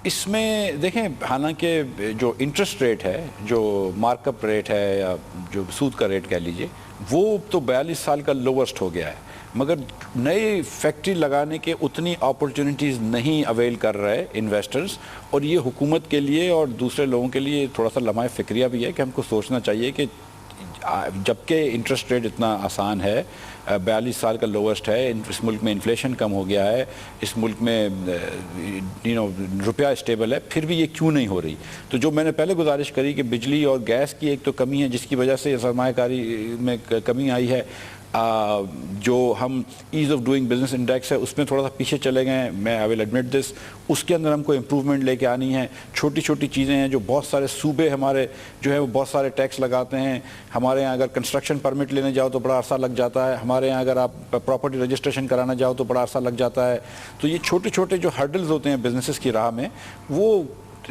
اس میں دیکھیں, حالانکہ جو انٹرسٹ ریٹ ہے, جو مارک اپ ریٹ ہے یا جو سود کا ریٹ کہہ لیجئے, وہ تو 42 سال کا لوسٹ ہو گیا ہے, مگر نئی فیکٹری لگانے کے اتنی اپورچونٹیز نہیں اویل کر رہے انویسٹرز. اور یہ حکومت کے لیے اور دوسرے لوگوں کے لیے تھوڑا سا لمحہ فکریہ بھی ہے کہ ہم کو سوچنا چاہیے کہ جبکہ انٹرسٹ ریٹ اتنا آسان ہے, 42 سال کا لوسٹ ہے, اس ملک میں انفلیشن کم ہو گیا ہے, اس ملک میں روپیہ اسٹیبل ہے, پھر بھی یہ کیوں نہیں ہو رہی؟ تو جو میں نے پہلے گزارش کری کہ بجلی اور گیس کی ایک تو کمی ہے جس کی وجہ سے سرمایہ کاری میں کمی آئی ہے. جو ہم as of doing business index ہے اس میں تھوڑا سا پیچھے چلے گئے ہیں, میں آئی ول ایڈمٹ دس. اس کے اندر ہم کو امپروومنٹ لے کے آنی ہے. چھوٹی چھوٹی چیزیں ہیں جو بہت سارے صوبے ہمارے جو ہے وہ بہت سارے ٹیکس لگاتے ہیں. ہمارے یہاں اگر کنسٹرکشن پرمٹ لینے جاؤ تو بڑا عرصہ لگ جاتا ہے, ہمارے یہاں اگر آپ پراپرٹی رجسٹریشن کرانا جاؤ تو بڑا عرصہ لگ جاتا ہے. تو یہ چھوٹے چھوٹے جو ہرڈلز ہوتے ہیں بزنسز کی راہ میں, وہ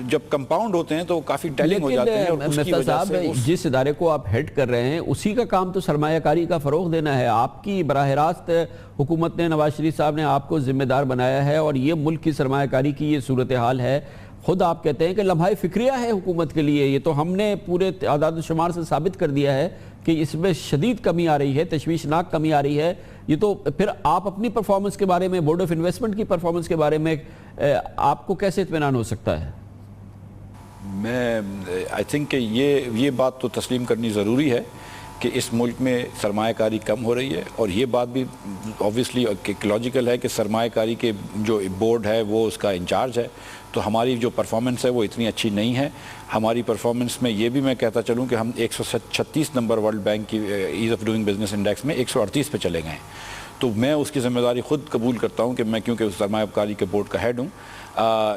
جب کمپاؤنڈ ہوتے ہیں تو کافی ڈیلنگ ہو جاتے ہیں. اور اس کی وجہ سے جس ادارے کو آپ ہیڈ کر رہے ہیں اسی کا کام تو سرمایہ کاری کا فروغ دینا ہے. آپ کی براہ راست حکومت نے, نواز شریف صاحب نے آپ کو ذمہ دار بنایا ہے, اور یہ ملک کی سرمایہ کاری کی یہ صورتحال ہے. خود آپ کہتے ہیں کہ لمحہ فکریہ ہے حکومت کے لیے. یہ تو ہم نے پورے اعداد و شمار سے ثابت کر دیا ہے کہ اس میں شدید کمی آ رہی ہے, تشویشناک کمی آ رہی ہے. یہ تو پھر آپ اپنی پرفارمنس کے بارے میں, بورڈ آف انویسٹمنٹ کی پرفارمنس کے بارے میں آپ کو کیسے اطمینان ہو سکتا ہے؟ میں آئی تھنک کہ یہ بات تو تسلیم کرنی ضروری ہے کہ اس ملک میں سرمایہ کاری کم ہو رہی ہے, اور یہ بات بھی آبویسلی لاجیکل ہے کہ سرمایہ کاری کے جو بورڈ ہے وہ اس کا انچارج ہے. تو ہماری جو پرفارمنس ہے وہ اتنی اچھی نہیں ہے. ہماری پرفارمنس میں یہ بھی میں کہتا چلوں کہ ہم 136 نمبر ورلڈ بینک کی as of doing business index میں 138 پہ چلے گئے ہیں. تو میں اس کی ذمہ داری خود قبول کرتا ہوں کہ میں کیونکہ اس سرمایہ کاری کے بورڈ کا ہیڈ ہوں.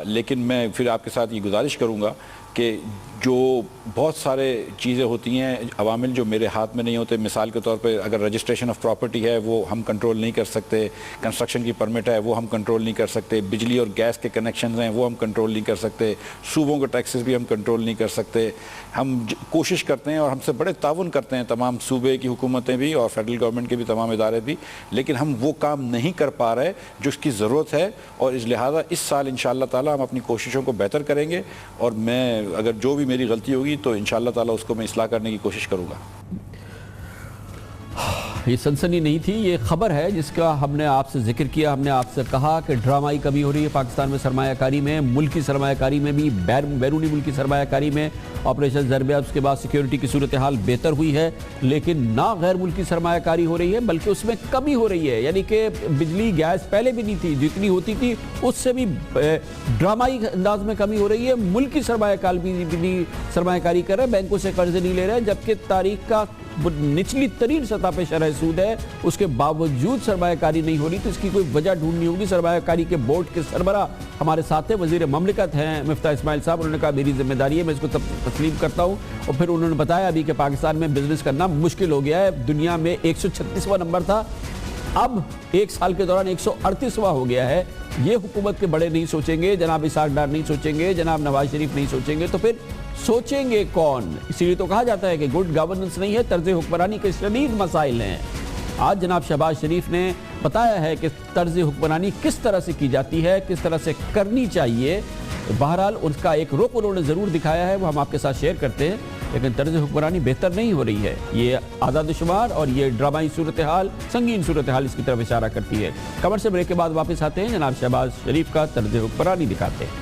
لیکن میں پھر آپ کے ساتھ یہ گزارش کروں گا کہ جو بہت سارے چیزیں ہوتی ہیں, عوامل جو میرے ہاتھ میں نہیں ہوتے. مثال کے طور پہ اگر رجسٹریشن آف پراپرٹی ہے وہ ہم کنٹرول نہیں کر سکتے, کنسٹرکشن کی پرمٹ ہے وہ ہم کنٹرول نہیں کر سکتے, بجلی اور گیس کے کنیکشنز ہیں وہ ہم کنٹرول نہیں کر سکتے, صوبوں کے ٹیکسز بھی ہم کنٹرول نہیں کر سکتے. ہم کوشش کرتے ہیں اور ہم سے بڑے تعاون کرتے ہیں تمام صوبے کی حکومتیں بھی اور فیڈرل گورنمنٹ کے بھی تمام ادارے بھی, لیکن ہم وہ کام نہیں کر پا رہے جو اس کی ضرورت ہے. اور اس لہٰذا اس سال انشاءاللہ تعالیٰ ہم اپنی کوششوں کو بہتر کریں گے, اور میں اگر جو بھی میری غلطی ہوگی تو انشاءاللہ تعالیٰ اس کو میں اصلاح کرنے کی کوشش کروں گا. یہ سنسنی نہیں تھی, یہ خبر ہے جس کا ہم نے آپ سے ذکر کیا. ہم نے آپ سے کہا کہ ڈرامائی کمی ہو رہی ہے پاکستان میں سرمایہ کاری میں, ملکی سرمایہ کاری میں بھی, بیرونی ملکی سرمایہ کاری میں. آپریشن ضربہ اس کے بعد سیکیورٹی کی صورتحال بہتر ہوئی ہے, لیکن نہ غیر ملکی سرمایہ کاری ہو رہی ہے بلکہ اس میں کمی ہو رہی ہے. یعنی کہ بجلی گیس پہلے بھی نہیں تھی, جتنی ہوتی تھی اس سے بھی ڈرامائی انداز میں کمی ہو رہی ہے. ملکی سرمایہ کاری کر رہے ہیں, بینکوں سے قرض نہیں لے رہے ہیں, جبکہ تاریخ کا نچلی ترین سطح پہ شرح سود ہے, اس کے باوجود سرمایہ کاری نہیں ہو رہی. تو اس کی کوئی وجہ ڈھونڈنی ہوگی. سرمایہ کاری کے بورڈ کے سربراہ ہمارے ساتھ ہیں, وزیر مملکت ہیں مفتاح اسماعیل صاحب. انہوں نے کہا میری ذمہ داری ہے, میں اس کو تسلیم کرتا ہوں. اور پھر انہوں نے بتایا ابھی کہ پاکستان میں بزنس کرنا مشکل ہو گیا ہے. دنیا میں 136واں نمبر تھا, اب ایک سال کے دوران 138واں ہو گیا ہے. یہ حکومت کے بڑے نہیں سوچیں گے, جناب اسحاق ڈار نہیں سوچیں گے, جناب نواز شریف نہیں سوچیں گے, تو پھر سوچیں گے کون؟ اسی لیے تو کہا جاتا ہے کہ گڈ گورننس نہیں ہے, طرز حکمرانی کے شدید مسائل ہیں. آج جناب شہباز شریف نے بتایا ہے کہ طرز حکمرانی کس طرح سے کی جاتی ہے, کس طرح سے کرنی چاہیے. بہرحال اس کا ایک رخ انہوں نے ضرور دکھایا ہے, وہ ہم آپ کے ساتھ شیئر کرتے ہیں, لیکن طرز حکمرانی بہتر نہیں ہو رہی ہے. یہ اعداد و شمار اور یہ ڈرامائی صورتحال, سنگین صورتحال اس کی طرف اشارہ کرتی ہے. خبر سے بریک کے بعد واپس آتے ہیں, جناب شہباز شریف کا طرز حکمرانی دکھاتے ہیں.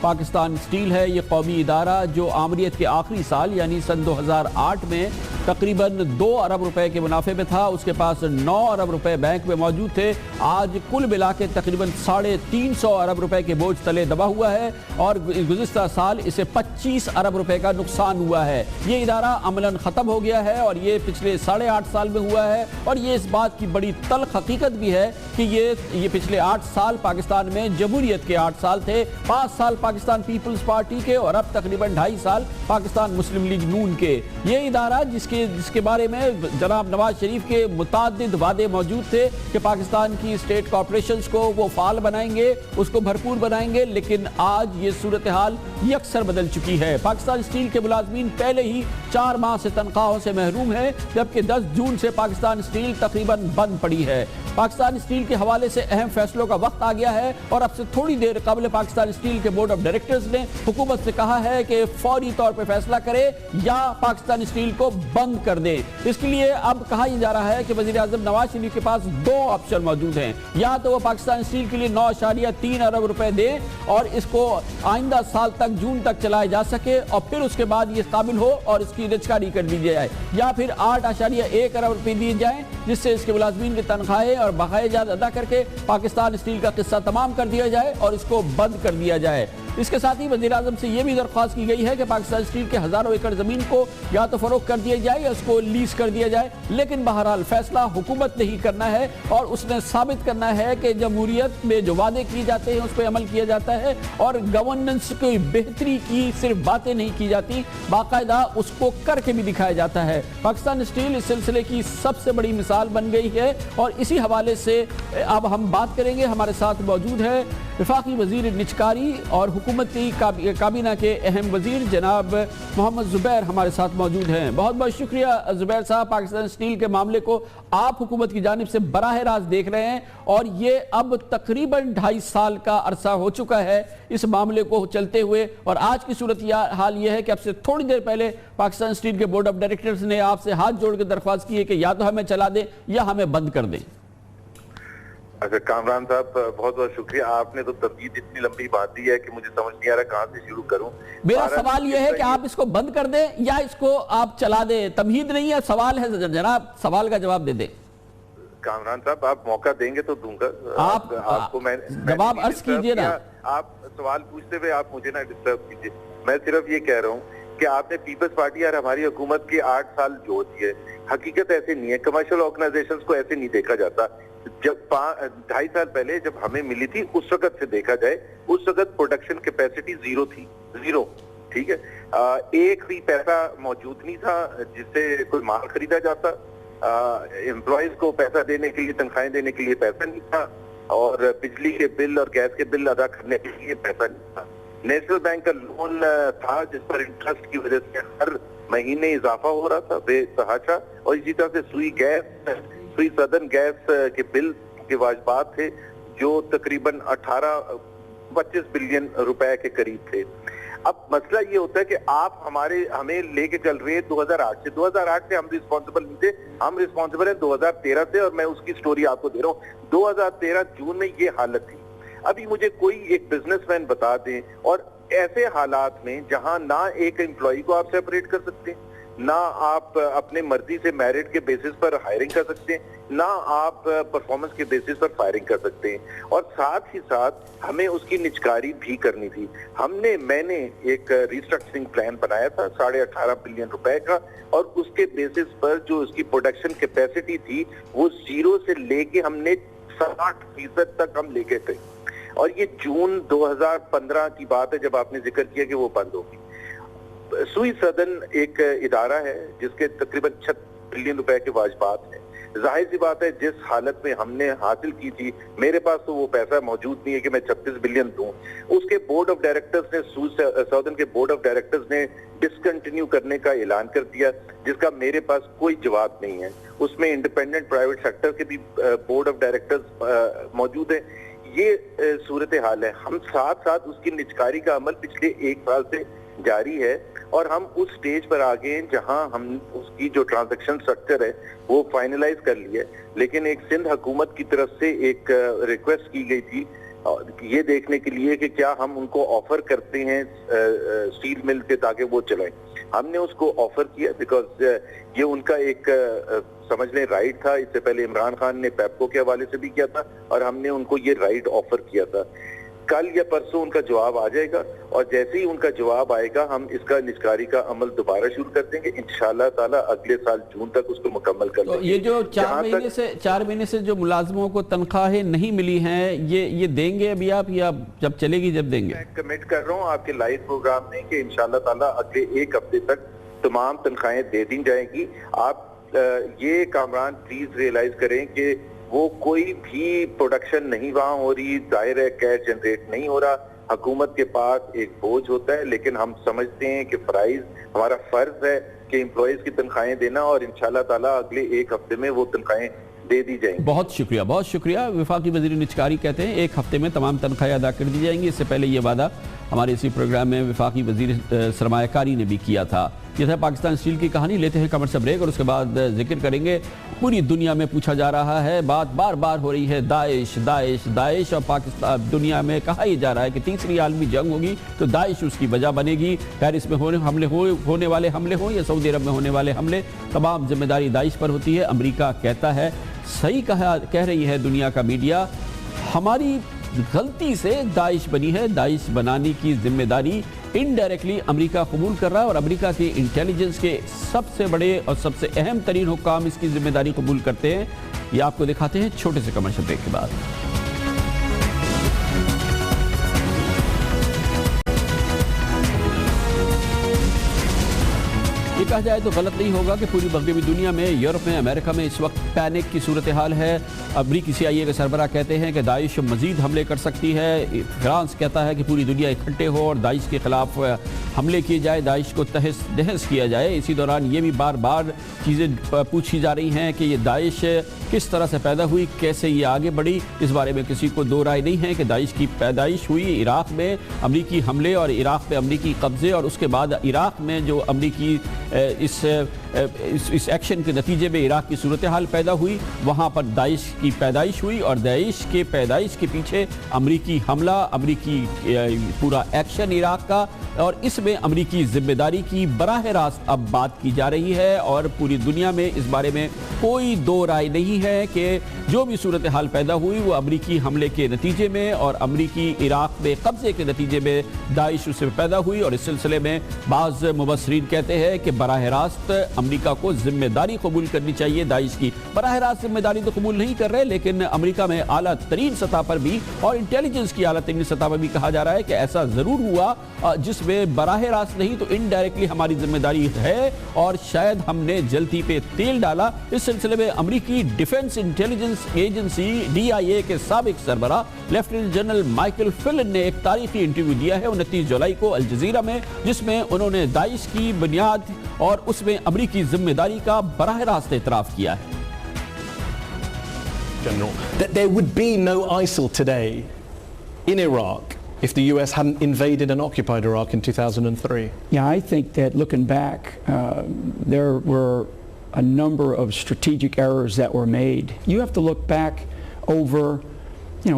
پاکستان اسٹیل ہے یہ قومی ادارہ جو آمریت کے آخری سال یعنی سن 2008 میں تقریباً 2 ارب روپے کے منافع میں تھا. اس کے پاس 9 ارب روپے بینک میں موجود تھے. آج کل ملا کے تقریباً 350 ارب روپے کے بوجھ تلے دبا ہوا ہے اور گزشتہ سال اسے 25 ارب روپے کا نقصان ہوا ہے. یہ ادارہ عملاً ختم ہو گیا ہے اور یہ پچھلے 8.5 سال میں ہوا ہے. اور یہ اس بات کی بڑی تلخ حقیقت بھی ہے کہ یہ پچھلے 8 سال پاکستان میں جمہوریت کے 8 سال تھے, 5 سال پاکستان پیپلز پارٹی کے اور اب تقریباً 2.5 سال پاکستان مسلم لیگ نون کے. یہ ادارہ جس کے بارے میں جناب نواز شریف کے متعدد وعدے موجود تھے کہ پاکستان کی اسٹیٹ کارپوریشنز کو وہ فعال بنائیں گے, اس کو بھرپور بنائیں گے, لیکن آج یہ صورتحال یکسر بدل چکی ہے. پاکستان اسٹیل کے ملازمین پہلے ہی 4 ماہ سے تنخواہوں سے محروم ہیں, جبکہ 10 جون سے پاکستان اسٹیل تقریباً بند پڑی ہے. پاکستان اسٹیل کے حوالے سے اہم فیصلوں کا وقت آ گیا ہے اور اب سے تھوڑی دیر قبل پاکستان اسٹیل کے بورڈ آف ڈائریکٹرز نے حکومت سے کہا ہے کہ فوری طور پر فیصلہ کرے یا پاکستان اسٹیل کو بند کر دے. اس کے لیے اب کہا یہ جا رہا ہے کہ وزیر اعظم نواز شریف کے پاس 2 آپشن موجود ہیں. یا تو وہ پاکستان اسٹیل کے لیے 9.3 ارب روپے دیں اور اس کو آئندہ سال تک جون تک چلایا جا سکے اور پھر اس کے بعد یہ قابل ہو اور اس کی رجکاری کر دی جائے, یا پھر 8.1 ارب روپے دیے جائیں جس سے اس کے ملازمین کی تنخواہیں اور بقائے جات ادا کر کے پاکستان اسٹیل کا قصہ تمام کر دیا جائے اور اس کو بند کر دیا جائے. اس کے ساتھ ہی وزیر اعظم سے یہ بھی درخواست کی گئی ہے کہ پاکستان اسٹیل کے ہزاروں ایکڑ زمین کو یا تو فروخت کر دیا جائے یا اس کو لیز کر دیا جائے, لیکن بہرحال فیصلہ حکومت نے ہی کرنا ہے اور اس نے ثابت کرنا ہے کہ جمہوریت میں جو وعدے کیے جاتے ہیں اس پہ عمل کیا جاتا ہے اور گورننس کی بہتری کی صرف باتیں نہیں کی جاتی, باقاعدہ اس کو کر کے بھی دکھایا جاتا ہے. پاکستان اسٹیل اس سلسلے کی سب سے بڑی مثال بن گئی ہے اور اسی حوالے سے اب ہم بات کریں گے. ہمارے ساتھ موجود ہے وفاقی وزیر نجکاری اور حکومتی کابینہ کے اہم وزیر جناب محمد زبیر ہمارے ساتھ موجود ہیں. بہت بہت شکریہ زبیر صاحب. پاکستان اسٹیل کے معاملے کو آپ حکومت کی جانب سے براہ راست دیکھ رہے ہیں اور یہ اب تقریباً 2.5 سال کا عرصہ ہو چکا ہے اس معاملے کو چلتے ہوئے, اور آج کی صورتحال یہ ہے کہ اب سے تھوڑی دیر پہلے پاکستان اسٹیل کے بورڈ آف ڈائریکٹرز نے آپ سے ہاتھ جوڑ کے درخواست کی ہے کہ یا تو ہمیں چلا دیں یا ہمیں بند کر دیں. اچھا کامران صاحب بہت بہت شکریہ. آپ نے تو تمہید اتنی لمبی بات دی ہے کہ مجھے سمجھ نہیں آ رہا کہاں سے شروع کروں. میرا سوال یہ ہے کہ آپ اس کو بند کر دیں یا اس کو آپ چلا دیں. تمہید نہیں ہے, سوال ہے جناب, سوال کا جواب دے دیں. کامران صاحب آپ موقع دیں گے تو دوں گا. آپ کو میں جواب عرض کیجئے نا. آپ سوال پوچھتے ہوئے آپ مجھے نہ ڈسٹرب کیجئے. میں صرف یہ کہہ رہا ہوں کہ آپ نے پیپلز پارٹی اور ہماری حکومت کے 8 سال جو دیے, حقیقت ایسے نہیں ہے. کمرشل آرگنائزیشنز کو ایسے نہیں دیکھا جاتا. جب 2.5 سال پہلے جب ہمیں ملی تھی اس وقت سے دیکھا جائے, اس وقت پروڈکشن کیپیسٹی 0 تھی, 0. ٹھیک ہے, ایک بھی پیسہ موجود نہیں تھا جس سے کوئی مال خریدا جاتا. امپلائیز کو پیسہ دینے کے لیے, تنخواہیں دینے کے لیے پیسہ نہیں تھا, اور بجلی کے بل اور گیس کے بل ادا کرنے کے لیے پیسہ نہیں تھا. نیشنل بینک کا لون تھا جس پر انٹرسٹ کی وجہ سے ہر مہینے اضافہ ہو رہا تھا بے تحاشا, اور اسی طرح سے سوئی سدرن گیس کے بل کے واجبات تھے جو تقریباً 18-25 بلین روپے کے قریب تھے. اب مسئلہ یہ ہوتا ہے کہ آپ ہمیں لے کے چل رہے ہیں 2008 سے. 2008 سے ہم رسپانسبل نہیں تھے, ہم رسپانسبل ہیں 2013 سے, اور میں اس کی سٹوری آپ کو دے رہا ہوں. 2013 جون میں یہ حالت تھی. ابھی مجھے کوئی ایک بزنس مین بتا دیں, اور ایسے حالات میں جہاں نہ ایک امپلائی کو آپ سیپریٹ کر سکتے ہیں, نہ آپ اپنے مرضی سے میرٹ کے بیسس پر ہائرنگ کر سکتے ہیں, نہ آپ پرفارمنس کے بیسس پر فائرنگ کر سکتے ہیں, اور ساتھ ہی ساتھ ہمیں اس کی نجکاری بھی کرنی تھی. میں نے ایک ریسٹرکچرنگ پلان بنایا تھا 18.5 بلین روپے کا, اور اس کے بیسس پر جو اس کی پروڈکشن کیپیسٹی تھی وہ 0 سے لے کے ہم نے 60% تک ہم لے کے گئے. اور یہ جون 2015 کی بات ہے جب آپ نے ذکر کیا کہ وہ بند ہوگی. سوئی سدن ایک ادارہ ہے جس کے تقریباً 36 بلین روپے کے واجبات ہیں. ظاہر سی بات ہے جس حالت میں ہم نے حاصل کی تھی, میرے پاس تو وہ پیسہ موجود نہیں ہے کہ میں 36 بلین دوں. اس کے بورڈ آف ڈائریکٹرز نے, سوئی سدن کے بورڈ آف ڈائریکٹرز نے ڈسکنٹینیو کرنے کا اعلان کر دیا, جس کا میرے پاس کوئی جواب نہیں ہے. اس میں انڈیپینڈنٹ پرائیویٹ سیکٹر کے بھی بورڈ آف ڈائریکٹرز موجود ہیں. یہ صورتحال ہے. ہم ساتھ ساتھ اس کی نجکاری کا عمل پچھلے 1 سال سے جاری ہے, اور ہم اس سٹیج پر آگئے ہیں جہاں ہم اس کی جو ٹرانزیکشن سٹرکچر ہے وہ فائنلائز کر لی ہے. لیکن ایک سندھ حکومت کی طرف سے ایک ریکویسٹ کی گئی تھی یہ دیکھنے کے لیے کہ کیا ہم ان کو آفر کرتے ہیں اسٹیل مل کے تاکہ وہ چلائیں. ہم نے اس کو آفر کیا بیکاز یہ ان کا ایک سمجھ لیں رائٹ تھا. اس سے پہلے عمران خان نے پیپکو کے حوالے سے بھی کیا تھا اور ہم نے ان کو یہ رائٹ آفر کیا تھا. کل یا پرسوں ان کا جواب آ جائے گا اور جیسے ہی ان کا جواب آئے گا ہم اس کا نجکاری کا عمل دوبارہ شروع کر دیں گے انشاءاللہ تعالیٰ. اگلے سال جون تک اس کو مکمل کر لیں گے. یہ جو 4 مہینے سے جو ملازموں کو تنخواہیں نہیں ملی ہیں یہ دیں گے ابھی آپ یا جب چلے گی جب دیں گے؟ میں کمٹ کر رہا ہوں آپ کے لائیو پروگرام میں کہ انشاءاللہ تعالیٰ اگلے 1 ہفتے تک تمام تنخواہیں دے دی جائیں گی. آپ یہ کامران پلیز ریئلائز کریں کہ وہ کوئی بھی پروڈکشن نہیں وہاں ہو رہی, ظاہر ہے کیش جنریٹ نہیں ہو رہا. حکومت کے پاس ایک بوجھ ہوتا ہے لیکن ہم سمجھتے ہیں کہ ہمارا فرض ہے کہ امپلائیز کی تنخواہیں دینا اور انشاءاللہ تعالیٰ اگلے 1 ہفتے میں وہ تنخواہیں دے دی جائیں گی. بہت شکریہ. وفاقی وزیر نجکاری کہتے ہیں 1 ہفتے میں تمام تنخواہیں ادا کر دی جائیں گی. اس سے پہلے یہ وعدہ ہمارے اسی پروگرام میں وفاقی وزیر سرمایہ کاری نے بھی کیا تھا. یہ تھا پاکستان اسٹیل کی کہانی. لیتے ہیں کمر سے بریک اور اس کے بعد ذکر کریں گے. پوری دنیا میں پوچھا جا رہا ہے, بات بار بار ہو رہی ہے, داعش اور پاکستان دنیا میں کہا یہ جا رہا ہے کہ تیسری عالمی جنگ ہوگی تو داعش اس کی وجہ بنے گی. پیرس میں ہونے والے حملے ہوں یا سعودی عرب میں ہونے والے حملے, تمام ذمہ داری داعش پر ہوتی ہے. امریکہ کہتا ہے, صحیح کہہ رہی ہے دنیا کا میڈیا, ہماری غلطی سے داعش بنی ہے. داعش بنانے کی ذمہ داری انڈائریکٹلی امریکہ قبول کر رہا ہے اور امریکہ کے انٹیلیجنس کے سب سے بڑے اور سب سے اہم ترین حکام اس کی ذمہ داری قبول کرتے ہیں. یہ آپ کو دکھاتے ہیں چھوٹے سے کمرشل بریک کے بعد. یہ کہا جائے تو غلط نہیں ہوگا کہ پوری مغربی دنیا میں, یورپ میں, امریکہ میں اس وقت پینک کی صورتحال ہے. امریکی CIA کے سربراہ کہتے ہیں کہ داعش مزید حملے کر سکتی ہے. فرانس کہتا ہے کہ پوری دنیا اکٹھے ہو اور داعش کے خلاف حملے کیے جائے, داعش کو تہس نہس کیا جائے. اسی دوران یہ بھی بار بار چیزیں پوچھی جا رہی ہیں کہ یہ داعش کس طرح سے پیدا ہوئی, کیسے یہ آگے بڑھی. اس بارے میں کسی کو دو رائے نہیں ہے کہ داعش کی پیدائش ہوئی عراق میں امریکی حملے اور عراق پہ امریکی قبضے, اور اس کے بعد عراق میں جو امریکی اس ایکشن کے نتیجے میں عراق کی صورتحال پیدا ہوئی, وہاں پر داعش کی پیدائش ہوئی اور داعش کے پیدائش کے پیچھے امریکی حملہ, امریکی پورا ایکشن عراق کا, اور اس میں امریکی ذمہ داری کی براہ راست اب بات کی جا رہی ہے. اور پوری دنیا میں اس بارے میں کوئی دو رائے نہیں ہے کہ جو بھی صورتحال پیدا ہوئی وہ امریکی حملے کے نتیجے میں اور امریکی عراق میں قبضے کے نتیجے میں داعش اس سے پیدا ہوئی. اور اس سلسلے میں بعض مبصرین کہتے ہیں کہ براہ راست امریکہ کو ذمہ داری قبول کرنی چاہیے داعش کی. براہ راست ذمہ داری تو قبول نہیں کر رہے, لیکن امریکہ میں اعلیٰ ترین سطح پر بھی اور انٹیلیجنس کی اعلیٰ ترین سطح پر بھی کہا جا رہا ہے کہ ایسا ضرور ہوا جس میں براہ راست نہیں تو انڈائریکٹلی ہماری ذمہ داری ہے اور شاید ہم نے جلتی پہ تیل ڈالا. اس سلسلے میں امریکی ڈیفنس انٹیلیجنس ایجنسی DIA کے سابق سربراہ لیفٹیننٹ جنرل مائیکل فلن نے ایک تاریخی انٹرویو دیا ہے 29 جولائی کو الجزیرہ میں, جس میں انہوں نے داعش کی بنیاد اور اس میں امریکی ذمہ داری کا براہ راست اعتراف کیا ہے. General, that there would be no ISIL today in Iraq if the US hadn't invaded and occupied Iraq in 2003. Yeah, I think that looking back, there were a number of strategic errors that were made. You have to look back over,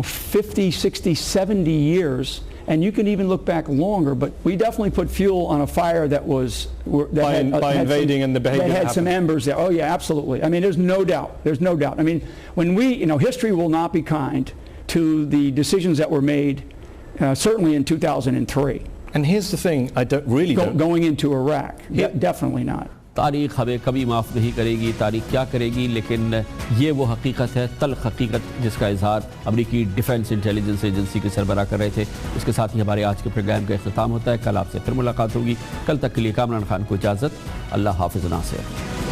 50, 60, 70 years, and you can even look back longer, but we definitely put fuel on a fire that was... By invading and the behavior that had some embers there. Oh yeah, absolutely. I mean, there's no doubt. I mean, when history will not be kind to the decisions that were made, certainly in 2003. And here's the thing, I don't... Going into Iraq, definitely not. تاریخ ہمیں کبھی معاف نہیں کرے گی, تاریخ کیا کرے گی, لیکن یہ وہ حقیقت ہے, تلخ حقیقت جس کا اظہار امریکی ڈیفنس انٹیلیجنس ایجنسی کے سربراہ کر رہے تھے. اس کے ساتھ ہی ہمارے آج کے پروگرام کا اختتام ہوتا ہے. کل آپ سے پھر ملاقات ہوگی. کل تک کے لیے کامران خان کو اجازت. اللہ حافظ ناصر.